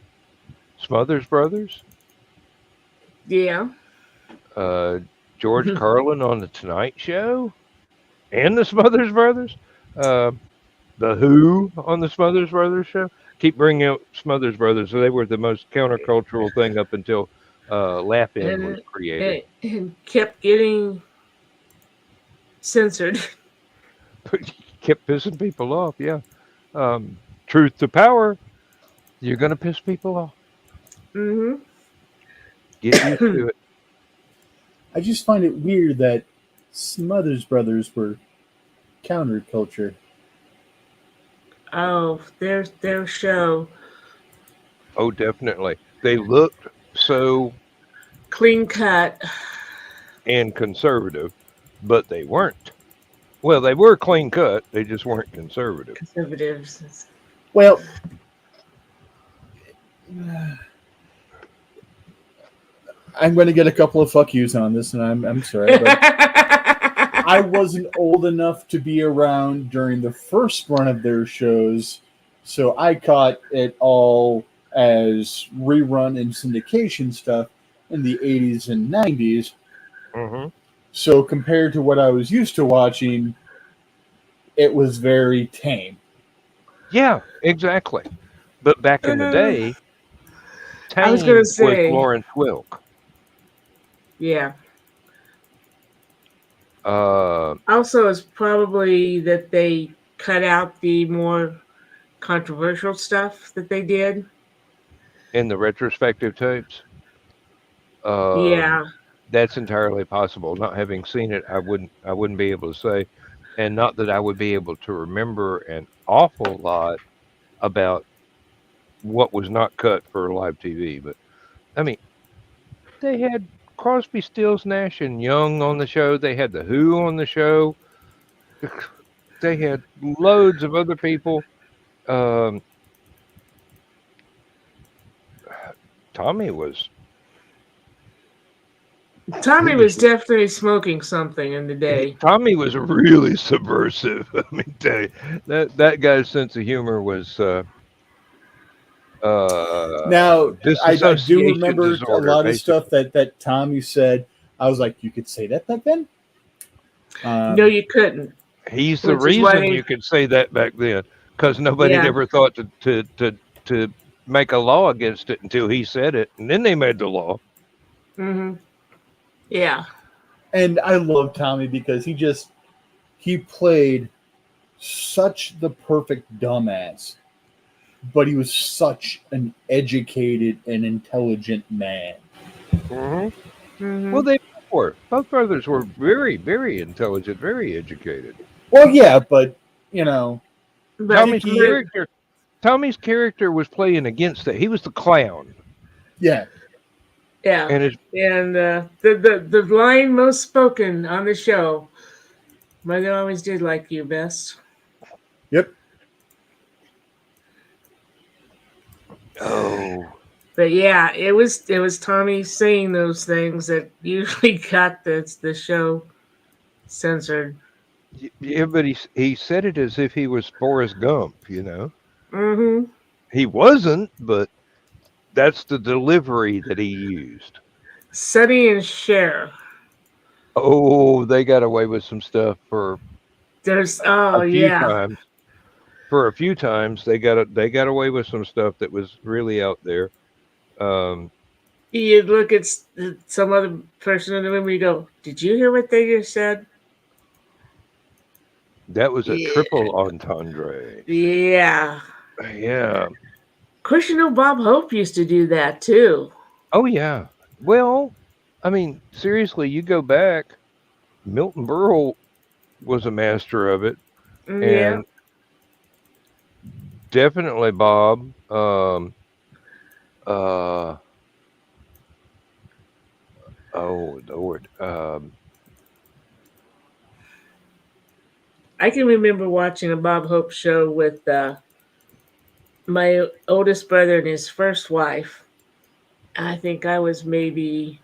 Smothers Brothers. Yeah. George Carlin on the Tonight Show, and the Smothers Brothers. The Who on the Smothers Brothers show. Keep bringing out Smothers Brothers. So they were the most countercultural thing up until Laugh-In was created. And kept getting censored. Kept pissing people off, yeah. Truth to power. You're going to piss people off. Mm-hmm. Get used to it. I just find it weird that Smothers Brothers were counterculture. Oh, their show. Oh, definitely. They looked so clean cut and conservative, but they weren't. Well, they were clean cut. They just weren't conservative. Conservatives. Well, I'm going to get a couple of fuck yous on this, and I'm sorry, but I wasn't old enough to be around during the first run of their shows, so I caught it all as rerun and syndication stuff in the 80s and 90s. Mm-hmm. So compared to what I was used to watching, it was very tame. Yeah, exactly. But back in the day, tame I was going to say was Lawrence Welk. Yeah. Also, it's probably that they cut out the more controversial stuff that they did in the retrospective tapes. Yeah, that's entirely possible. Not having seen it, I wouldn't be able to say, and not that I would be able to remember an awful lot about what was not cut for live TV. But I mean, they had Crosby, Stills, Nash, and Young on the show. They had the Who on the show. They had loads of other people. Tommy was definitely smoking something in the day. Tommy was really subversive. I mean, tell you, that guy's sense of humor was. Now, I do remember a lot of stuff that Tommy said. I was like, you could say that back then? No, you couldn't. He's the reason you could say that back then, because nobody ever thought to make a law against it until he said it, and then they made the law. Mm-hmm. Yeah. And I love Tommy because he played such the perfect dumbass but he was such an educated and intelligent man. Mhm. Mhm. Well, they both were. Both brothers were very, very intelligent, very educated. Well, yeah, but you know, But, Tommy's Dickie- character, Tommy's character was playing against that. He was the clown, yeah, yeah. and his And the line most spoken on the show, Mother always did like you best. yep. But yeah, it was Tommy saying those things that usually got the show censored. yeah, but he said it as if he was Forrest Gump. You know, Mm-hmm. he wasn't, but that's the delivery that he used. Sonny and Cher. Oh, they got away with some stuff for There's a few yeah. times. For a few times, they got away with some stuff that was really out there. Um, You look at some other person in the room and you go, "Did you hear what they just said?" that was a Yeah. triple entendre. Yeah. Yeah. Of course, you know Bob Hope used to do that too. Oh yeah. Well, I mean, seriously, you go back. Milton Berle was a master of it, Yeah. and definitely Bob. Uh. Oh Lord. I can remember watching a Bob Hope show with my oldest brother and his first wife. I think I was maybe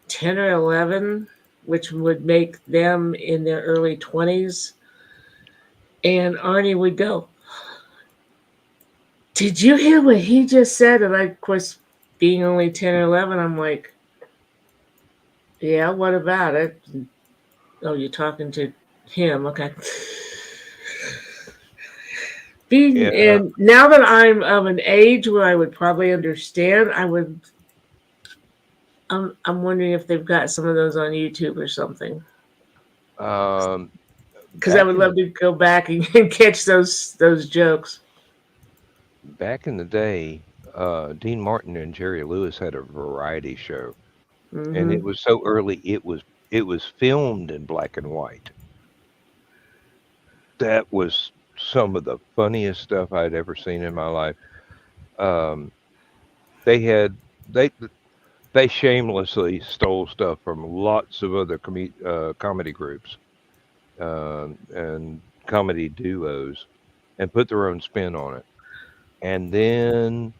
10 or 11, which would make them in their early 20s. And Arnie would go, "Did you hear what he just said?" And I, of course, being only 10 or 11, I'm like, "Yeah, what about it?" "Oh, you're talking to him. Okay." Yeah. And now that I'm of an age where I would probably understand, I'm wondering if they've got some of those on YouTube or something. Because I Back would in love to go back and catch those jokes. back in the day, Dean Martin and Jerry Lewis had a variety show, and Hmm. it was so early. It was filmed in black and white. That was some of the funniest stuff I'd ever seen in my life. Um, they had they shamelessly stole stuff from lots of other comedy groups and comedy duos and put their own spin on it. And then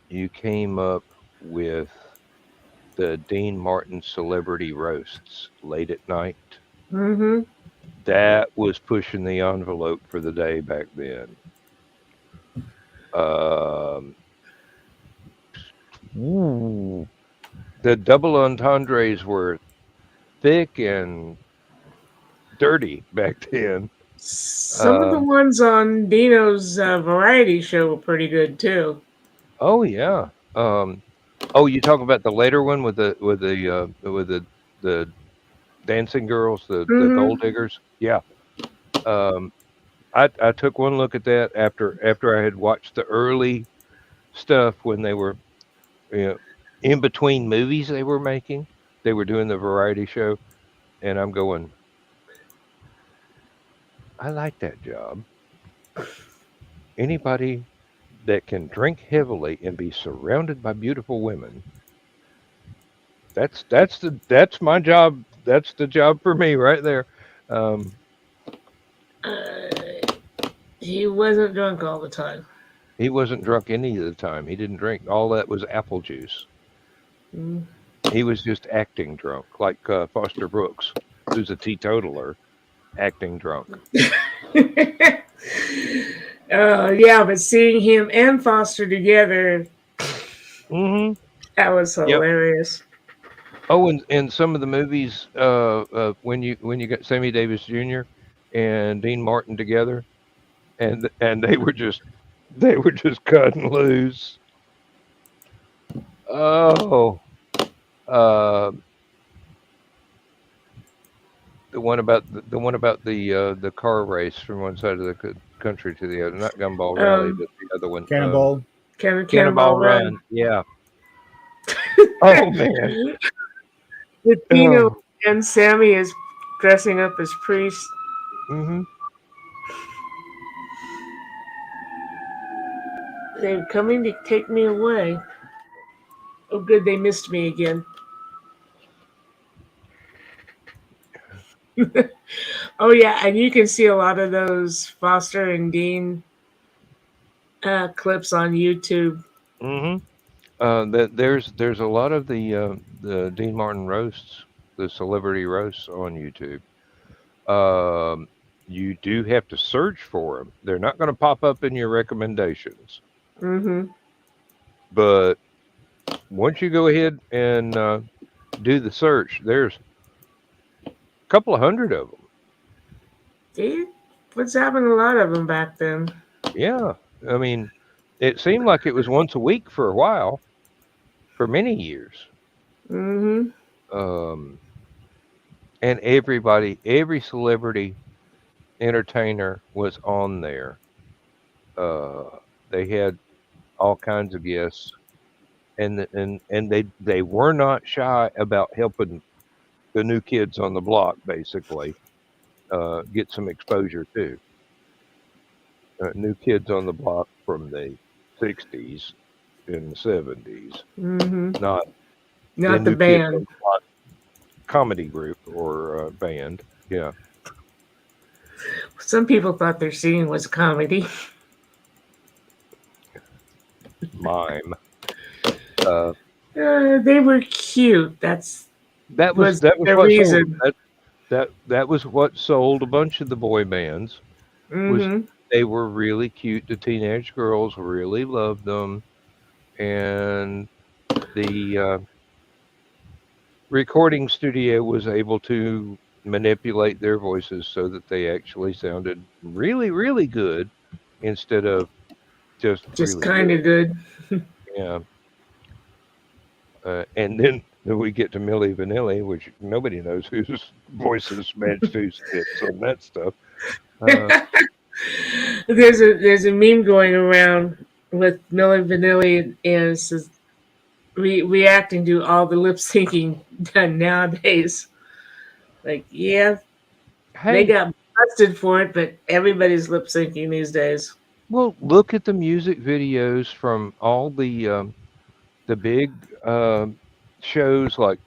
you came up with the Dean Martin celebrity roasts late at night. Hmm. That was pushing the envelope for the day back then. Um, ooh, the double entendres were thick and dirty back then. Some of the Um, ones on Dino's variety show were pretty good too. oh yeah. Oh, you talk about the later one with the dancing girls, the Hmm. gold diggers. Yeah. Um, I took one look at that after I had watched the early stuff when they were, you know, in between movies they were making. They were doing the variety show, and I'm going, I like that job. Anybody that can drink heavily and be surrounded by beautiful women, that's my job. That's the job for me right there. Um, Uh, he wasn't drunk all the time. he wasn't drunk any of the time. He didn't drink. All that was apple juice. Mm. He was just acting drunk, like Foster Brooks, who's a teetotaler, acting drunk. Yeah, but seeing him and Foster together, Hmm. that was Yep. hilarious. Oh, and some of the movies, when you got Sammy Davis Jr. and Dean Martin together, and they were just cutting loose. Oh, uh, the one about the car race from one side of country to the other. Not Gumball Rally, Um, but the other one. Cannonball. Cannonball Run. Yeah. Oh man. With Dino Oh. and Sammy is dressing up as priests. Mm-hmm. They're coming to take me away. Oh, good, they missed me again. Oh, yeah, and you can see a lot of those Foster and Dean clips on YouTube. Mm-hmm. There's a lot of the Dean Martin roasts, the celebrity roasts on YouTube. Um, you do have to search for them. They're not going to pop up in your recommendations, Mm-hmm. but once you go ahead and do the search, there's a couple of hundred of them. They was having a lot of them back then. Yeah, I mean, it seemed like it was once a week for a while, for many years. Mm-hmm. Um, and every celebrity entertainer was on there. They had all kinds of guests, and they were not shy about helping the new kids on the block, basically, get some exposure too. New kids on the block from the '60s and the '70s, Mm-hmm. not the Not the new kids on band. the block comedy group or band. Yeah, Some people thought their singing was a comedy. mime. Uh, They were cute. Was that was the what sold them. reason. That was what sold a bunch of the boy bands. Was Mm-hmm. they were really cute. The teenage girls really loved them, and the recording studio was able to manipulate their voices so that they actually sounded really, really good instead of just Just really kind good. of good. Yeah. And then we get to Milli Vanilli, which nobody knows whose voices matched whose hits on that stuff. Uh, There's a meme going around with Milli Vanilli and it says reacting to all the lip syncing done nowadays. Like, yeah, they hey, got busted for it, but everybody's lip syncing these days. well, look at the music videos from all the big shows like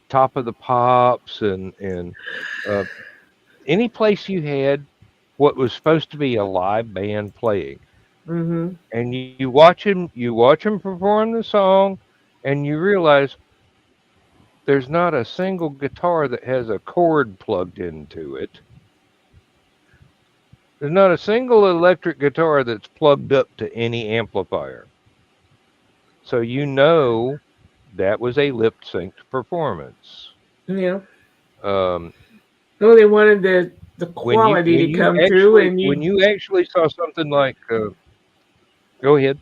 Top of the Pops and uh, any place you had what was supposed to be a live band playing, Mm-hmm. and you watch them perform the song, and you realize there's not a single guitar that has a cord plugged into it. There's not a single electric guitar that's plugged up to any amplifier. So you know that was a lip synced performance. Yeah. Um, No, they wanted the quality to come through, and when you actually saw something like go ahead.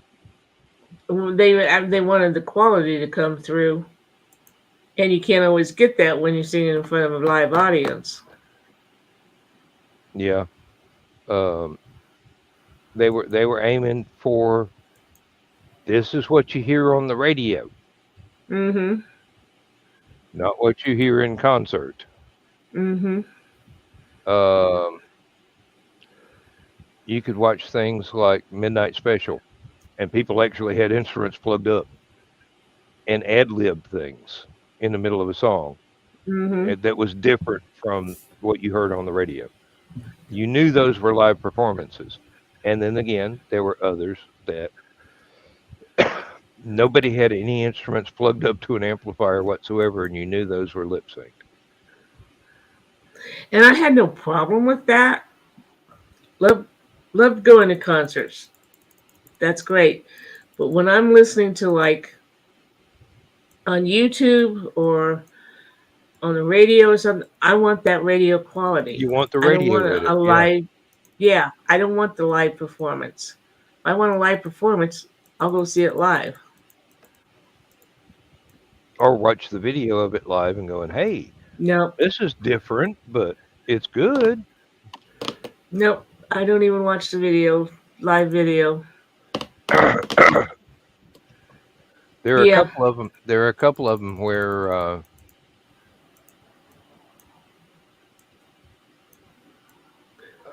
they wanted the quality to come through, and you can't always get that when you're singing in front of a live audience. Yeah. Um, they were aiming for this is what you hear on the radio, Mm-hmm. not what you hear in concert. Mm-hmm. Um, you could watch things like Midnight Special, and people actually had instruments plugged up and ad lib things in the middle of a song Mm-hmm. that was different from what you heard on the radio. You knew those were live performances. And then again, there were others that nobody had any instruments plugged up to an amplifier whatsoever, and you knew those were lip synced. And I had no problem with that. Loved going to concerts. That's great. But when I'm listening to like on YouTube or on the radio or something, I want that radio quality. You want the I don't radio want with a it, yeah. live. Yeah, I don't want the live performance. If I want a live performance, I'll go see it live. Or watch the video of it live and going, hey, No, this is different, but it's good. no. I don't even watch the video, live video. There are a Yeah. couple of them. There are a couple of them where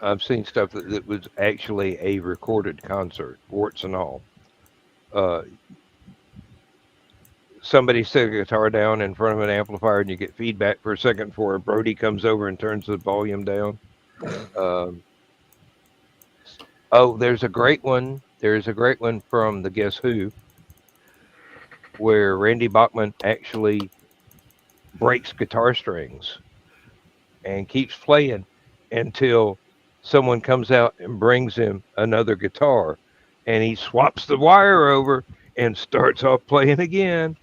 I've seen stuff that was actually a recorded concert, warts and all. Uh, Somebody set a guitar down in front of an amplifier, and you get feedback for a second before Brody comes over and turns the volume down. Um, oh, there's a great one. There's a great one from the Guess Who, where Randy Bachman actually breaks guitar strings and keeps playing until someone comes out and brings him another guitar, and he swaps the wire over and starts off playing again.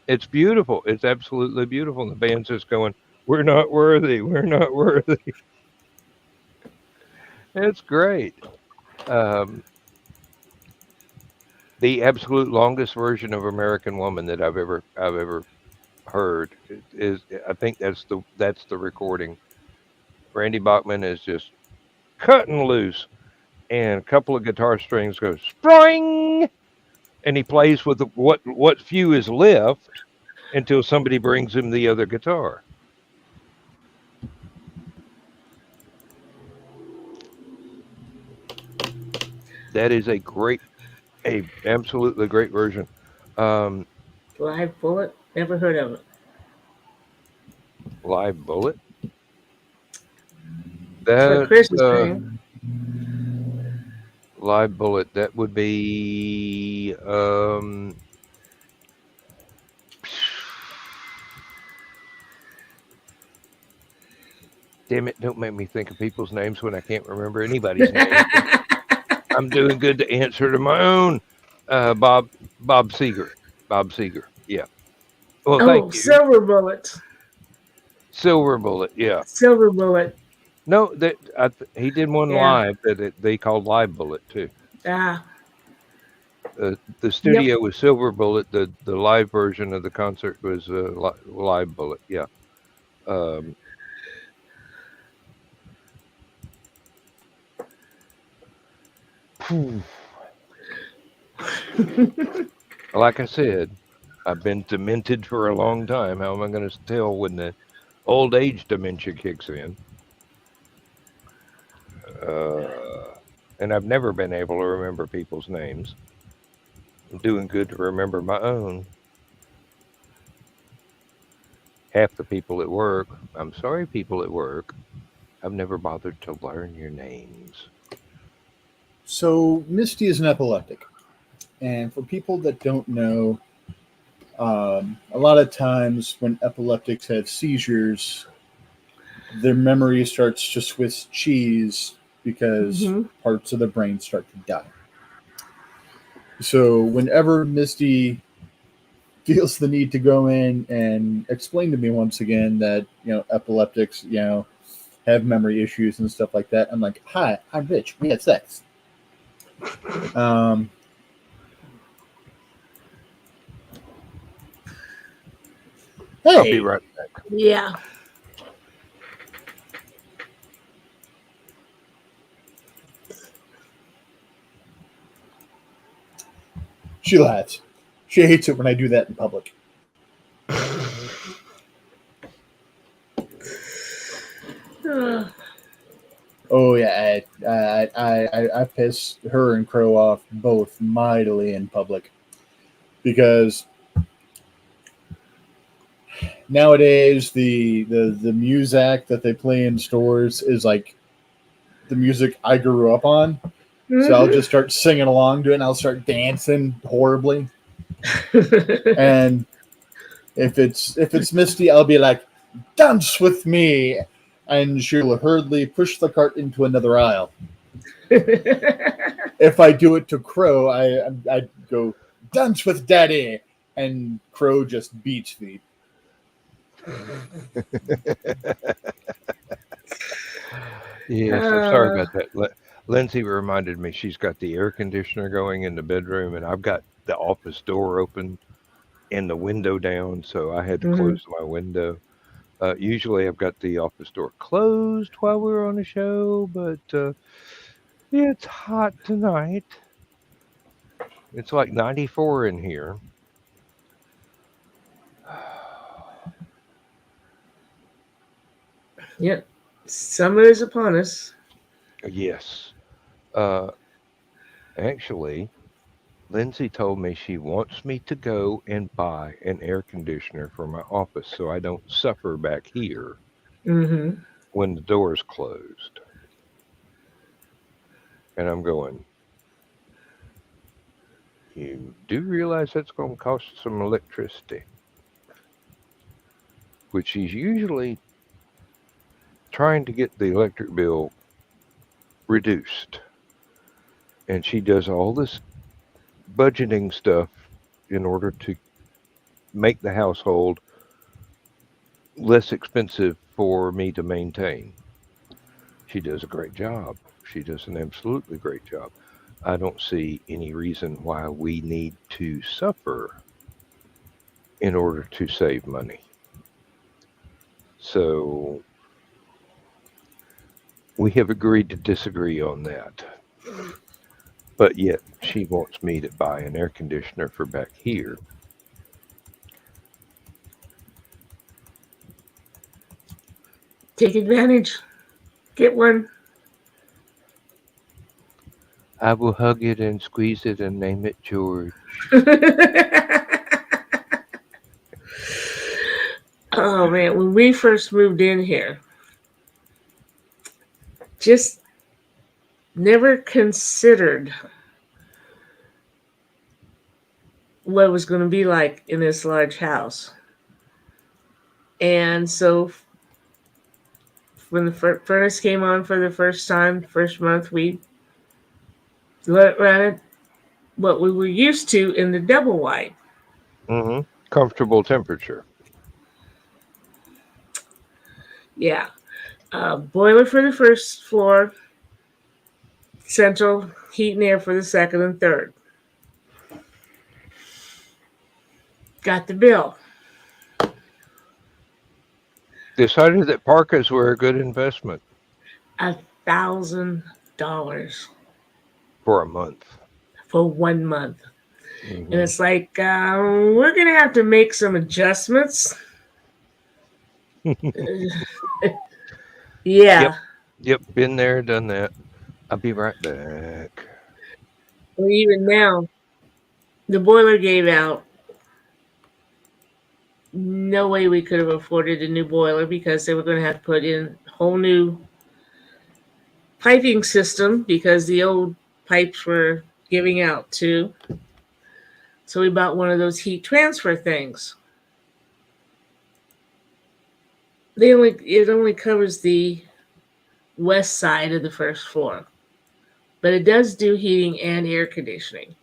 It's beautiful. It's absolutely beautiful. And the band's just going, "We're not worthy. We're not worthy." It's great. Um, the absolute longest version of American Woman that I've ever heard is, I think that's the recording. Randy Bachman is just cutting loose, and a couple of guitar strings go spring, and he plays with what few is left until somebody brings him the other guitar. That is a absolutely great version. Um, Live Bullet? Never heard of it. Live Bullet. That's what Chris is That saying. Live Bullet. That would be damn it! Don't make me think of people's names when I can't remember anybody's name. I'm doing good to answer to my own. Bob Seger. Bob Seger. Yeah. Well, thank you. Silver Bullet. Silver Bullet. Yeah. Silver Bullet. No, he did one Yeah. live that they called Live Bullet too. Ah. The studio was Silver Bullet. The live version of the concert was Live Bullet. Yeah. Like I said, I've been demented for a long time. How am I going to tell when the old age dementia kicks in? And I've never been able to remember people's names. I'm doing good to remember my own. Half the people at work, I'm sorry, people at work, I've never bothered to learn your names. So Misty is an epileptic, and for people that don't know, a lot of times when epileptics have seizures, their memory starts to Swiss cheese because parts of the brain start to die. So whenever Misty feels the need to go in and explain to me once again that, epileptics, have memory issues and stuff like that, I'm like, "Hi, I'm Rich. We had sex." Hey. I'll be right back. Yeah. She laughs. She hates it when I do that in public. Oh yeah, I piss her and Crow off both mightily in public, because nowadays the music that they play in stores is like the music I grew up on. So I'll just start singing along to it, and I'll start dancing horribly. And if it's Misty, I'll be like, "Dance with me," and she'll hurriedly push the cart into another aisle. If I do it to Crow, I go, "Dance with Daddy," and Crow just beats me. Yes, I'm sorry about that. Lindsay reminded me she's got the air conditioner going in the bedroom, and I've got the office door open and the window down, so I had to close my window. Usually I've got the office door closed while we're on the show, but It's hot tonight. It's like 94 in here. Yep. Summer is upon us. Yes. Uh, actually, Lindsay told me she wants me to go and buy an air conditioner for my office so I don't suffer back here Mm-hmm. when the door's closed. And I'm going, you do realize that's going to cost some electricity, which she's usually trying to get the electric bill reduced. And she does all this budgeting stuff in order to make the household less expensive for me to maintain. She does a great job. She does an absolutely great job. I don't see any reason why we need to suffer in order to save money. So we have agreed to disagree on that. But yet she wants me to buy an air conditioner for back here. Take advantage. Get one. I will hug it and squeeze it and name it George. Oh man, when we first moved in here, just never considered what it was going to be like in this large house. And so when the furnace came on for the first time, first month, we let it run it what we were used to in the double wide. Mm-hmm. Comfortable temperature. Yeah. Boiler for the first floor, central heat and air for the second and third. Got the bill. Decided that parkas were a good investment $1,000 for a month. for 1 month. Mm-hmm. And it's like, we're going to have to make some adjustments. Yeah. Yep, been there, done that. I'll be right back. Or even now, the boiler gave out. No way we could have afforded a new boiler because they were going to have to put in a whole new piping system because the old pipes were giving out too. So we bought one of those heat transfer things. It only covers the west side of the first floor, but it does do heating and air conditioning.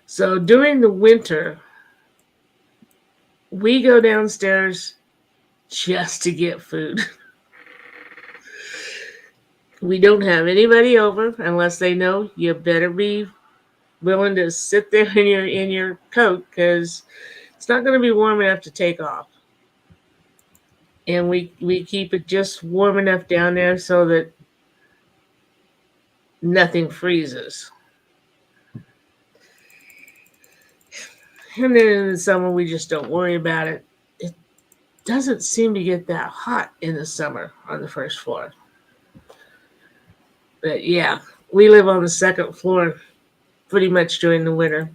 So during the winter, we go downstairs just to get food. We don't have anybody over unless they know you better be willing to sit there in your coat because it's not going to be warm enough to take off. And we keep it just warm enough down there so that nothing freezes. And then in the summer, we just don't worry about it. It doesn't seem to get that hot in the summer on the first floor. But yeah, we live on the second floor pretty much during the winter.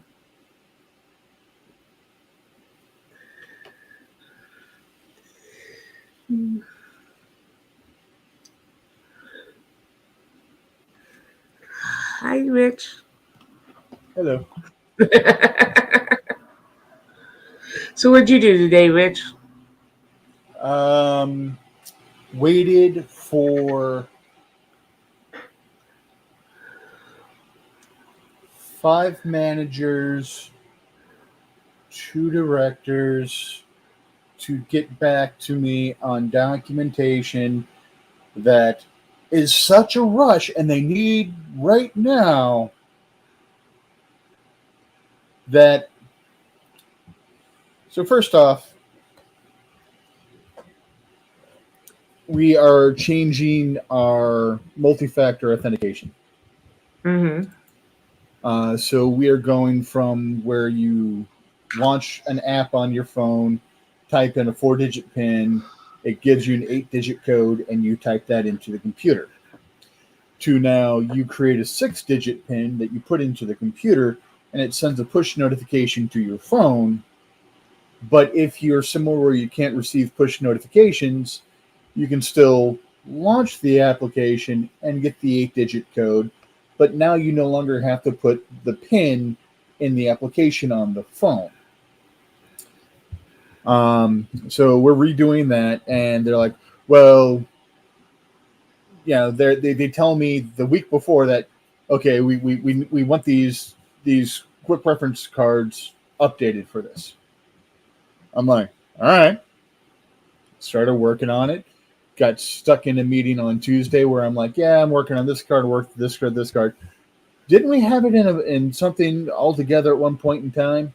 Hi, Rich. Hello. So what'd you do today, Rich? Waited for 5 managers, 2 directors to get back to me on documentation that is such a rush and they need right now that. So first off, we are changing our multi-factor authentication. Mm-hmm. So we are going from where you launch an app on your phone, type in a 4-digit PIN, it gives you an 8-digit code, and you type that into the computer. To now you create a 6-digit PIN that you put into the computer, and it sends a push notification to your phone. But if you're somewhere where you can't receive push notifications, you can still launch the application and get the 8-digit code. But now you no longer have to put the PIN in the application on the phone. So we're redoing that, and they're like, well, they tell me the week before that, okay, we want these quick reference cards updated for this. I'm like, all right. Started working on it. Got stuck in a meeting on Tuesday where I'm like, yeah, I'm working on this card, this card. Didn't we have it in something altogether at one point in time?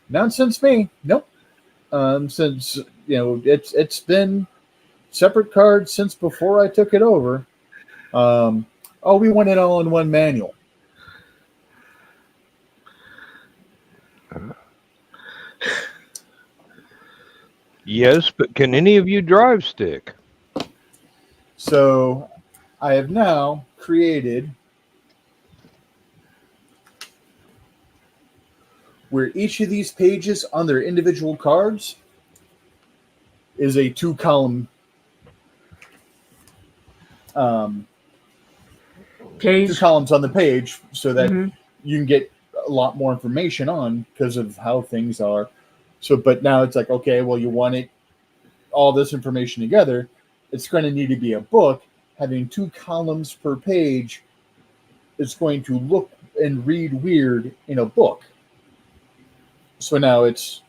Not since me. Nope. Since it's been separate cards since before I took it over. We want it all in one manual. Yes, but can any of you drive stick? So I have now created where each of these pages on their individual cards is a 2-column Page. 2 columns on the page so that Mhm. you can get a lot more information on because of how things are. So, but now it's like, okay, well, you want it all this information together. It's going to need to be a book. Having 2 columns per page is going to look and read weird in a book. So now it's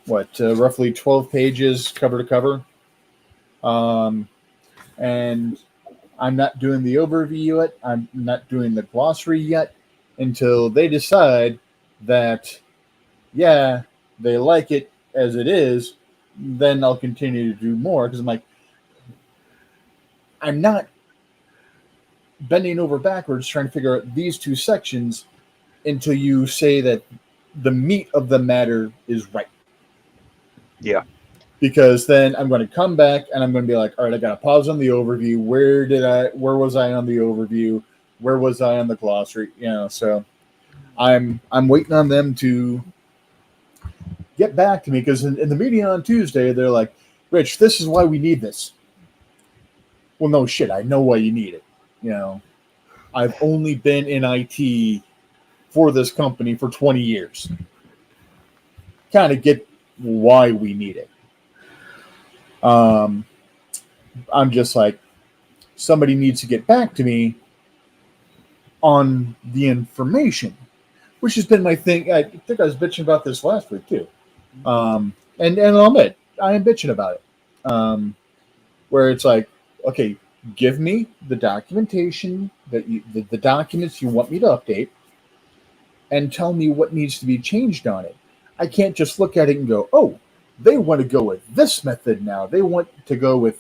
roughly 12 pages cover to cover. And I'm not doing the overview yet. I'm not doing the glossary yet until they decide that, yeah, they like it as it is. Then I'll continue to do more because I'm not bending over backwards trying to figure out these 2 sections until you say that the meat of the matter is right. Yeah. Because then I'm going to come back and I'm going to be like, all right, I got to pause on the overview. Where was I on the overview? Where was I on the glossary? So I'm waiting on them to get back to me because in the meeting on Tuesday, they're like, Rich, this is why we need this. Well, no shit. I know why you need it. I've only been in IT for this company for 20 years. Kind of get why we need it. I'm just like, somebody needs to get back to me on the information, which has been my thing. I think I was bitching about this last week too. And I'll admit, I am bitching about it. Where it's like, okay, give me the documentation the documents you want me to update and tell me what needs to be changed on it. I can't just look at it and go, oh, they want to go with this method now. They want to go with,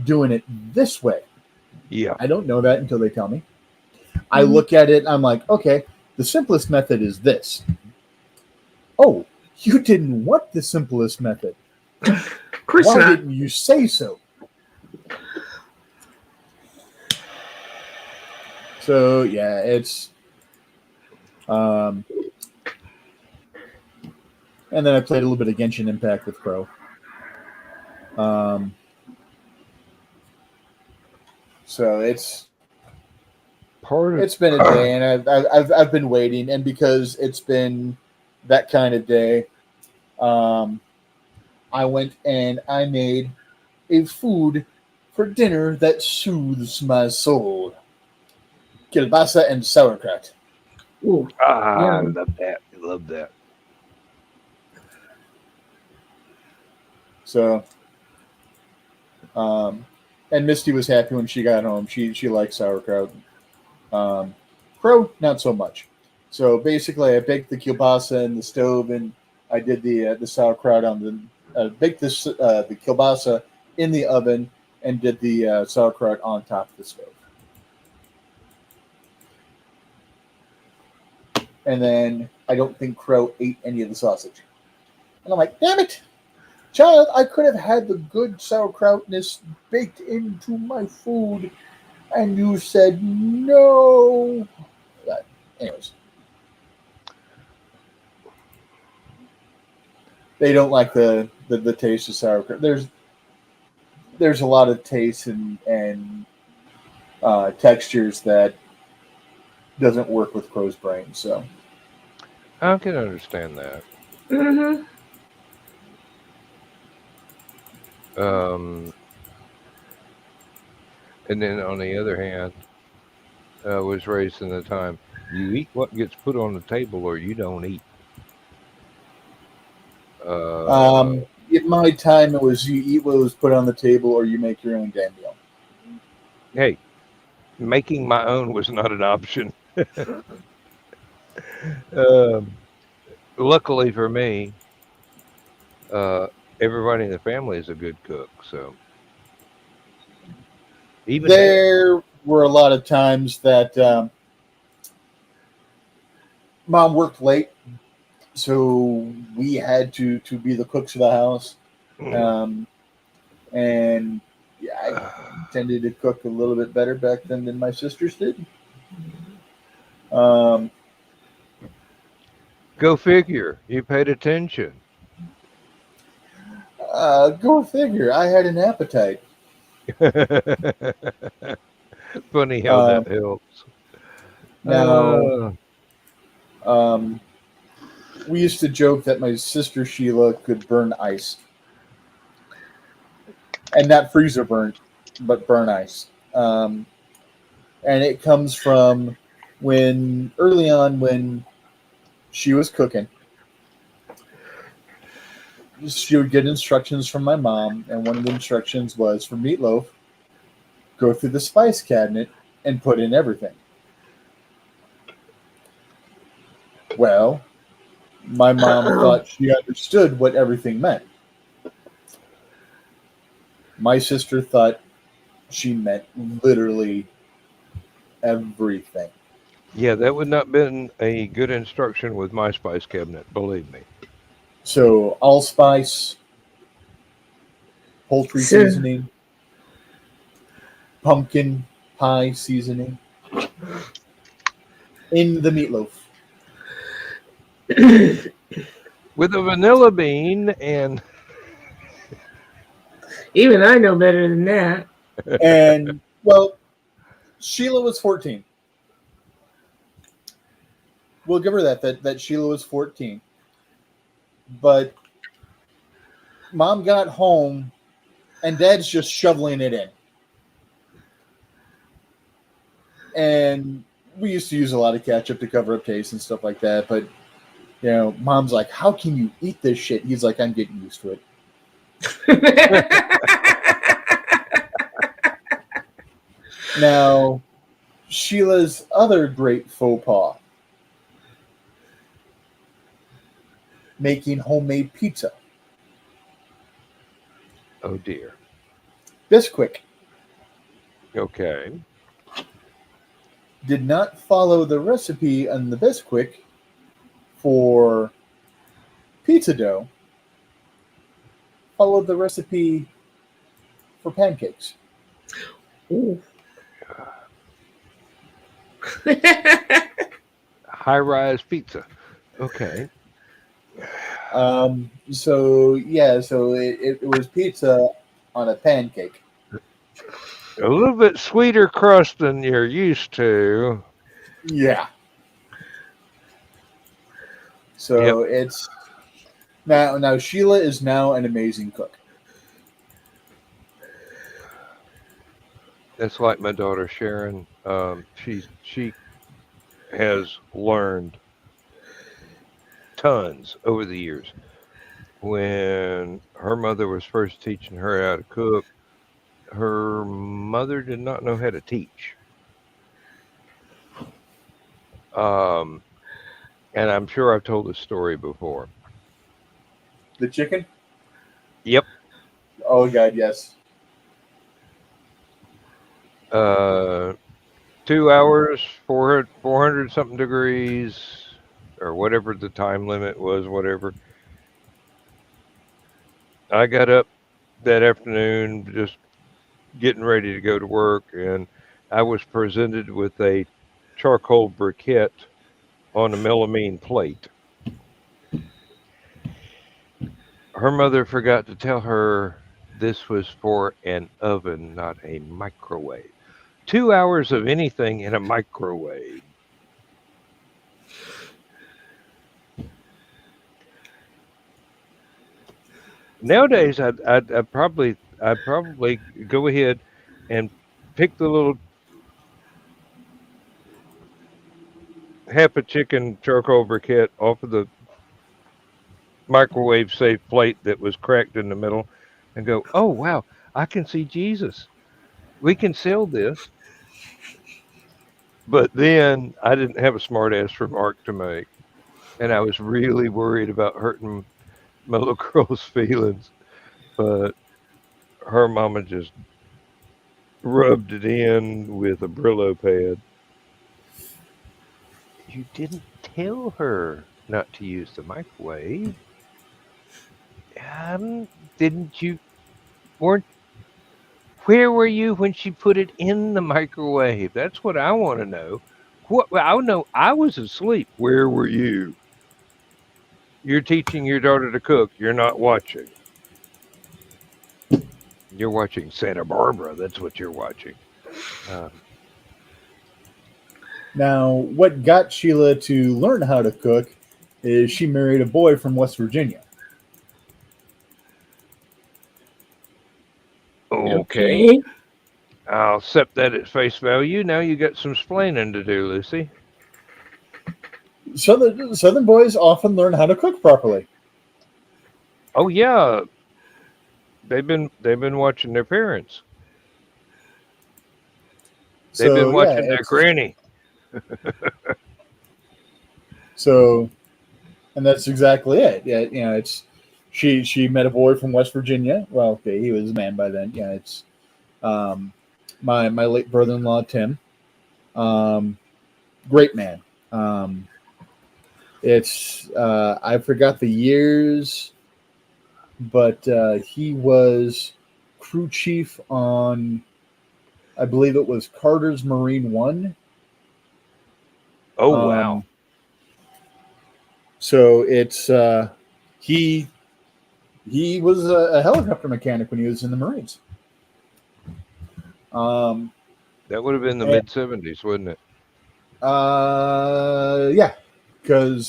doing it this way. Yeah. I don't know that until they tell me. I look at it, I'm like, okay, the simplest method is this. Oh, you didn't want the simplest method. Of course Why not. didn't you say so? So, yeah, it's... and then I played a little bit of Genshin Impact with Crow. So it's been a day, and I've been waiting, and because it's been that kind of day, I went and I made a food for dinner that soothes my soul: kielbasa and sauerkraut. Ooh, I yeah. love that. I love that. So, and Misty was happy when she got home. She likes sauerkraut. Crow, not so much. So basically, I baked the kielbasa in the stove, and I did the sauerkraut on the baked the kielbasa in the oven and did the sauerkraut on top of the stove. And then I don't think Crow ate any of the sausage. And I'm like, damn it, child, I could have had the good sauerkrautness baked into my food, and you said no. But anyways. They don't like the taste of sauerkraut. There's a lot of tastes and textures that doesn't work with Crow's brain. So I can understand that. Mm-hmm. And then on the other hand, I was raised in the time you eat what gets put on the table, or you don't eat. in my time, it was you eat what was put on the table, or you make your own damn meal. Hey, making my own was not an option. Luckily for me, everybody in the family is a good cook. So even Dad. There were a lot of times that Mom worked late, so we had to be the cooks of the house. And yeah, I tended to cook a little bit better back then than my sisters did. Go figure. You paid attention. Go figure. I had an appetite. Funny how that helps. Now, we used to joke that my sister Sheila could burn ice. And not freezer burn, but burn ice. And it comes from early on when she was cooking. She would get instructions from my mom, and one of the instructions was for meatloaf, go through the spice cabinet and put in everything. Well, my mom thought she understood what everything meant. My sister thought she meant literally everything. Yeah, that would not have been a good instruction with my spice cabinet, believe me. So allspice, poultry seasoning, pumpkin pie seasoning in the meatloaf. With a vanilla bean and... Even I know better than that. And, well, Sheila was 14. We'll give her that Sheila was 14. But Mom got home, and Dad's just shoveling it in. And we used to use a lot of ketchup to cover up taste and stuff like that. But, you know, Mom's like, how can you eat this shit? He's like, I'm getting used to it. Now, Sheila's other great faux pas, making homemade pizza. Oh, dear. Bisquick. Okay. Did not follow the recipe on the Bisquick for pizza dough. Followed the recipe for pancakes. Ooh. High-rise pizza. Okay. So it was pizza on a pancake. A little bit sweeter crust than you're used to. Yeah. So it's now Sheila is now an amazing cook. That's like my daughter Sharon. She has learned tons over the years. When her mother was first teaching her how to cook, her mother did not know how to teach. And I'm sure I've told this story before. The chicken? Yep. Oh God, yes. 2 hours, 400 something degrees, or whatever the time limit was, whatever. I got up that afternoon just getting ready to go to work, and I was presented with a charcoal briquette on a melamine plate. Her mother forgot to tell her this was for an oven, not a microwave. 2 hours of anything in a microwave. Nowadays, I'd probably go ahead and pick the little half a chicken charcoal briquette off of the microwave safe plate that was cracked in the middle, and go, "Oh wow, I can see Jesus. We can sell this." But then I didn't have a smart ass remark to make, and I was really worried about hurting my little girl's feelings. But her mama just rubbed it in with a Brillo pad. You didn't tell her not to use the microwave. Didn't you? Weren't Where were you when she put it in the microwave? That's what I want to know. What I know, I was asleep. Where were you? You're teaching your daughter to cook. You're not watching. You're watching Santa Barbara. That's what you're watching. Now, what got Sheila to learn how to cook is she married a boy from West Virginia. Okay. I'll accept that at face value. Now you got some splaining to do, Lucy. Southern boys often learn how to cook properly. Oh yeah, they've been watching their parents. They've been watching their granny. So, and that's exactly it. Yeah, you know, it's she met a boy from West Virginia. Well, okay, he was a man by then. Yeah, it's my late brother-in-law Tim. Great man. It's I forgot the years, but he was crew chief on, I believe it was Carter's Marine One. Oh wow! So it's he was a helicopter mechanic when he was in the Marines. That would have been the mid '70s, wouldn't it? Yeah, because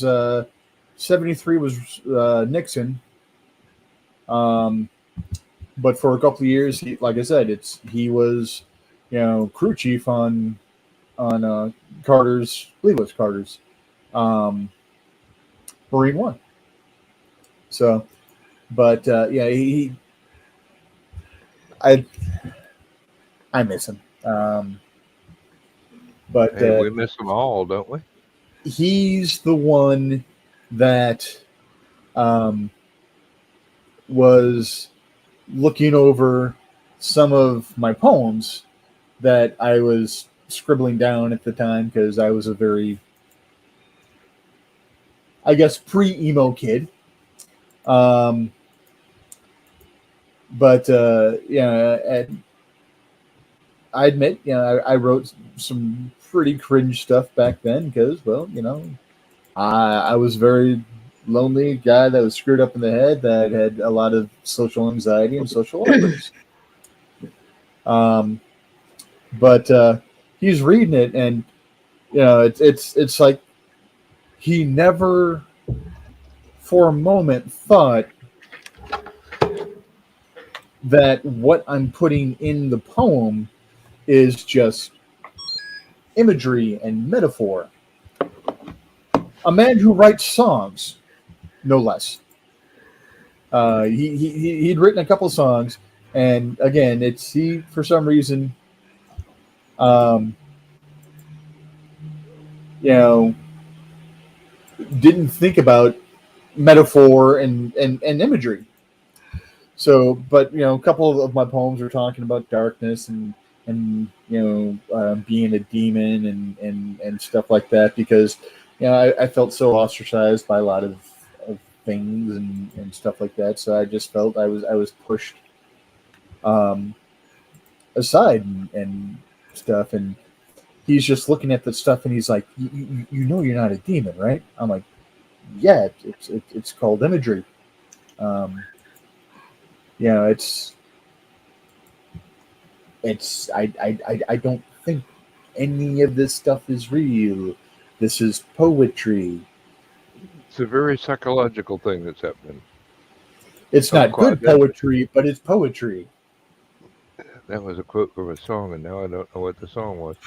73 was Nixon. But for a couple of years, like I said, he was, crew chief on Carter's, I believe it was Carter's, Marine One. So, but yeah, I miss him. But hey, we miss them all, don't we? He's the one that was looking over some of my poems that I was scribbling down at the time because I was a very, I guess, pre-emo kid. But yeah, I admit, I wrote some pretty cringe stuff back then because, well, I was very lonely guy that was screwed up in the head that had a lot of social anxiety and social awkwardness. But he's reading it, and it's like he never, for a moment, thought that what I'm putting in the poem is just imagery and metaphor. A man who writes songs, no less. He'd written a couple of songs, and again, he for some reason, didn't think about metaphor and imagery. So, but a couple of my poems are talking about darkness and being a demon and stuff like that, because I felt so ostracized by a lot of things and stuff like that. So I just felt I was pushed aside and stuff. And he's just looking at the stuff and he's like, you're not a demon, right? I'm like, yeah, it's called imagery. I don't think any of this stuff is real. This is poetry. It's a very psychological thing that's happening. It's not good poetry, but it's poetry. That was a quote from a song, and now I don't know what the song was.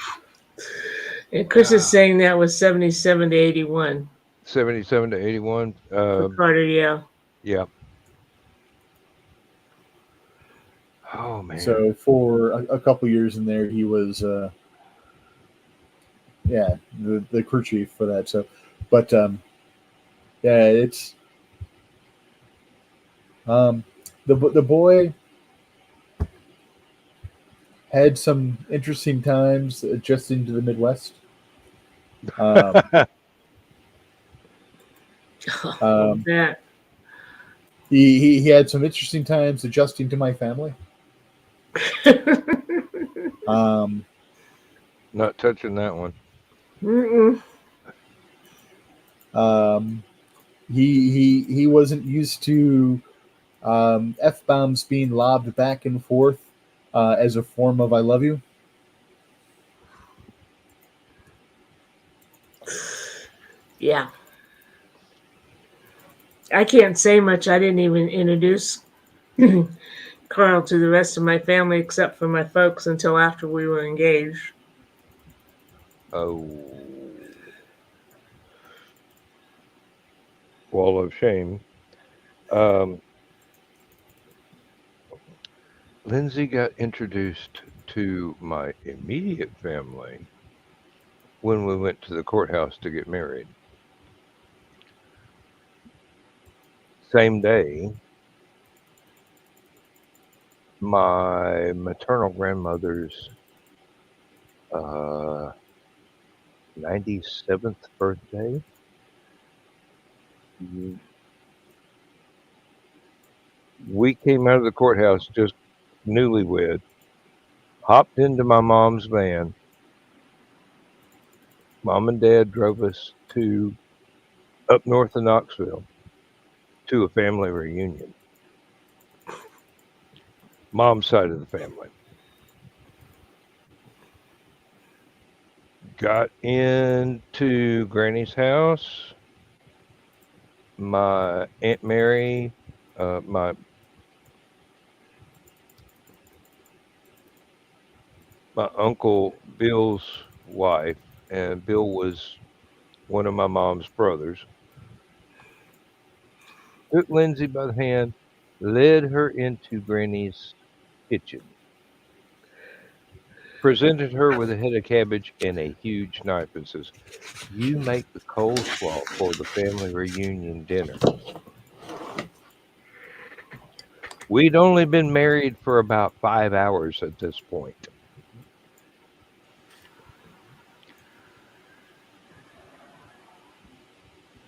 And Chris is saying that was 77 to 81. 77 to 81. For Carter, yeah. Yeah. Oh man. So for a couple years in there, he was the crew chief for that. So, but it's the boy had some interesting times adjusting to the Midwest. He had some interesting times adjusting to my family. Not touching that one. He wasn't used to F-bombs being lobbed back and forth as a form of "I love you." Yeah. I can't say much. I didn't even introduce Carl to the rest of my family except for my folks until after we were engaged. Oh. Wall of shame. Lindsay got introduced to my immediate family when we went to the courthouse to get married. Same day, my maternal grandmother's 97th birthday. We came out of the courthouse just newlywed, hopped into my mom's van. Mom and Dad drove us to up north of Knoxville to a family reunion. Mom's side of the family. Got into Granny's house. My Aunt Mary, my Uncle Bill's wife, and Bill was one of my mom's brothers, took Lindsay by the hand, led her into Granny's kitchen, presented her with a head of cabbage and a huge knife, and says, "You make the coleslaw for the family reunion dinner." We'd only been married for about 5 hours at this point.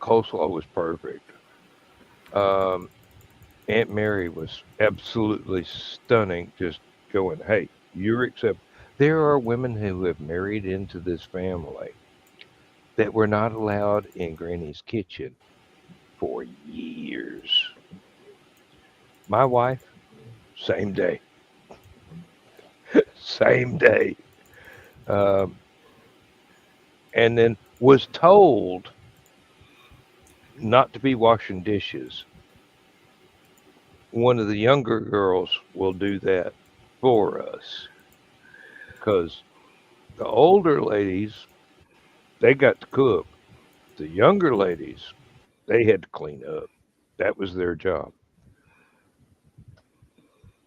Coleslaw was perfect. Aunt Mary was absolutely stunning, just going, "Hey, you're accepted." There are women who have married into this family that were not allowed in Granny's kitchen for years. My wife, same day. Same day. And then was told not to be washing dishes. One of the younger girls will do that for us, because the older ladies, they got to cook. The younger ladies, they had to clean up. That was their job.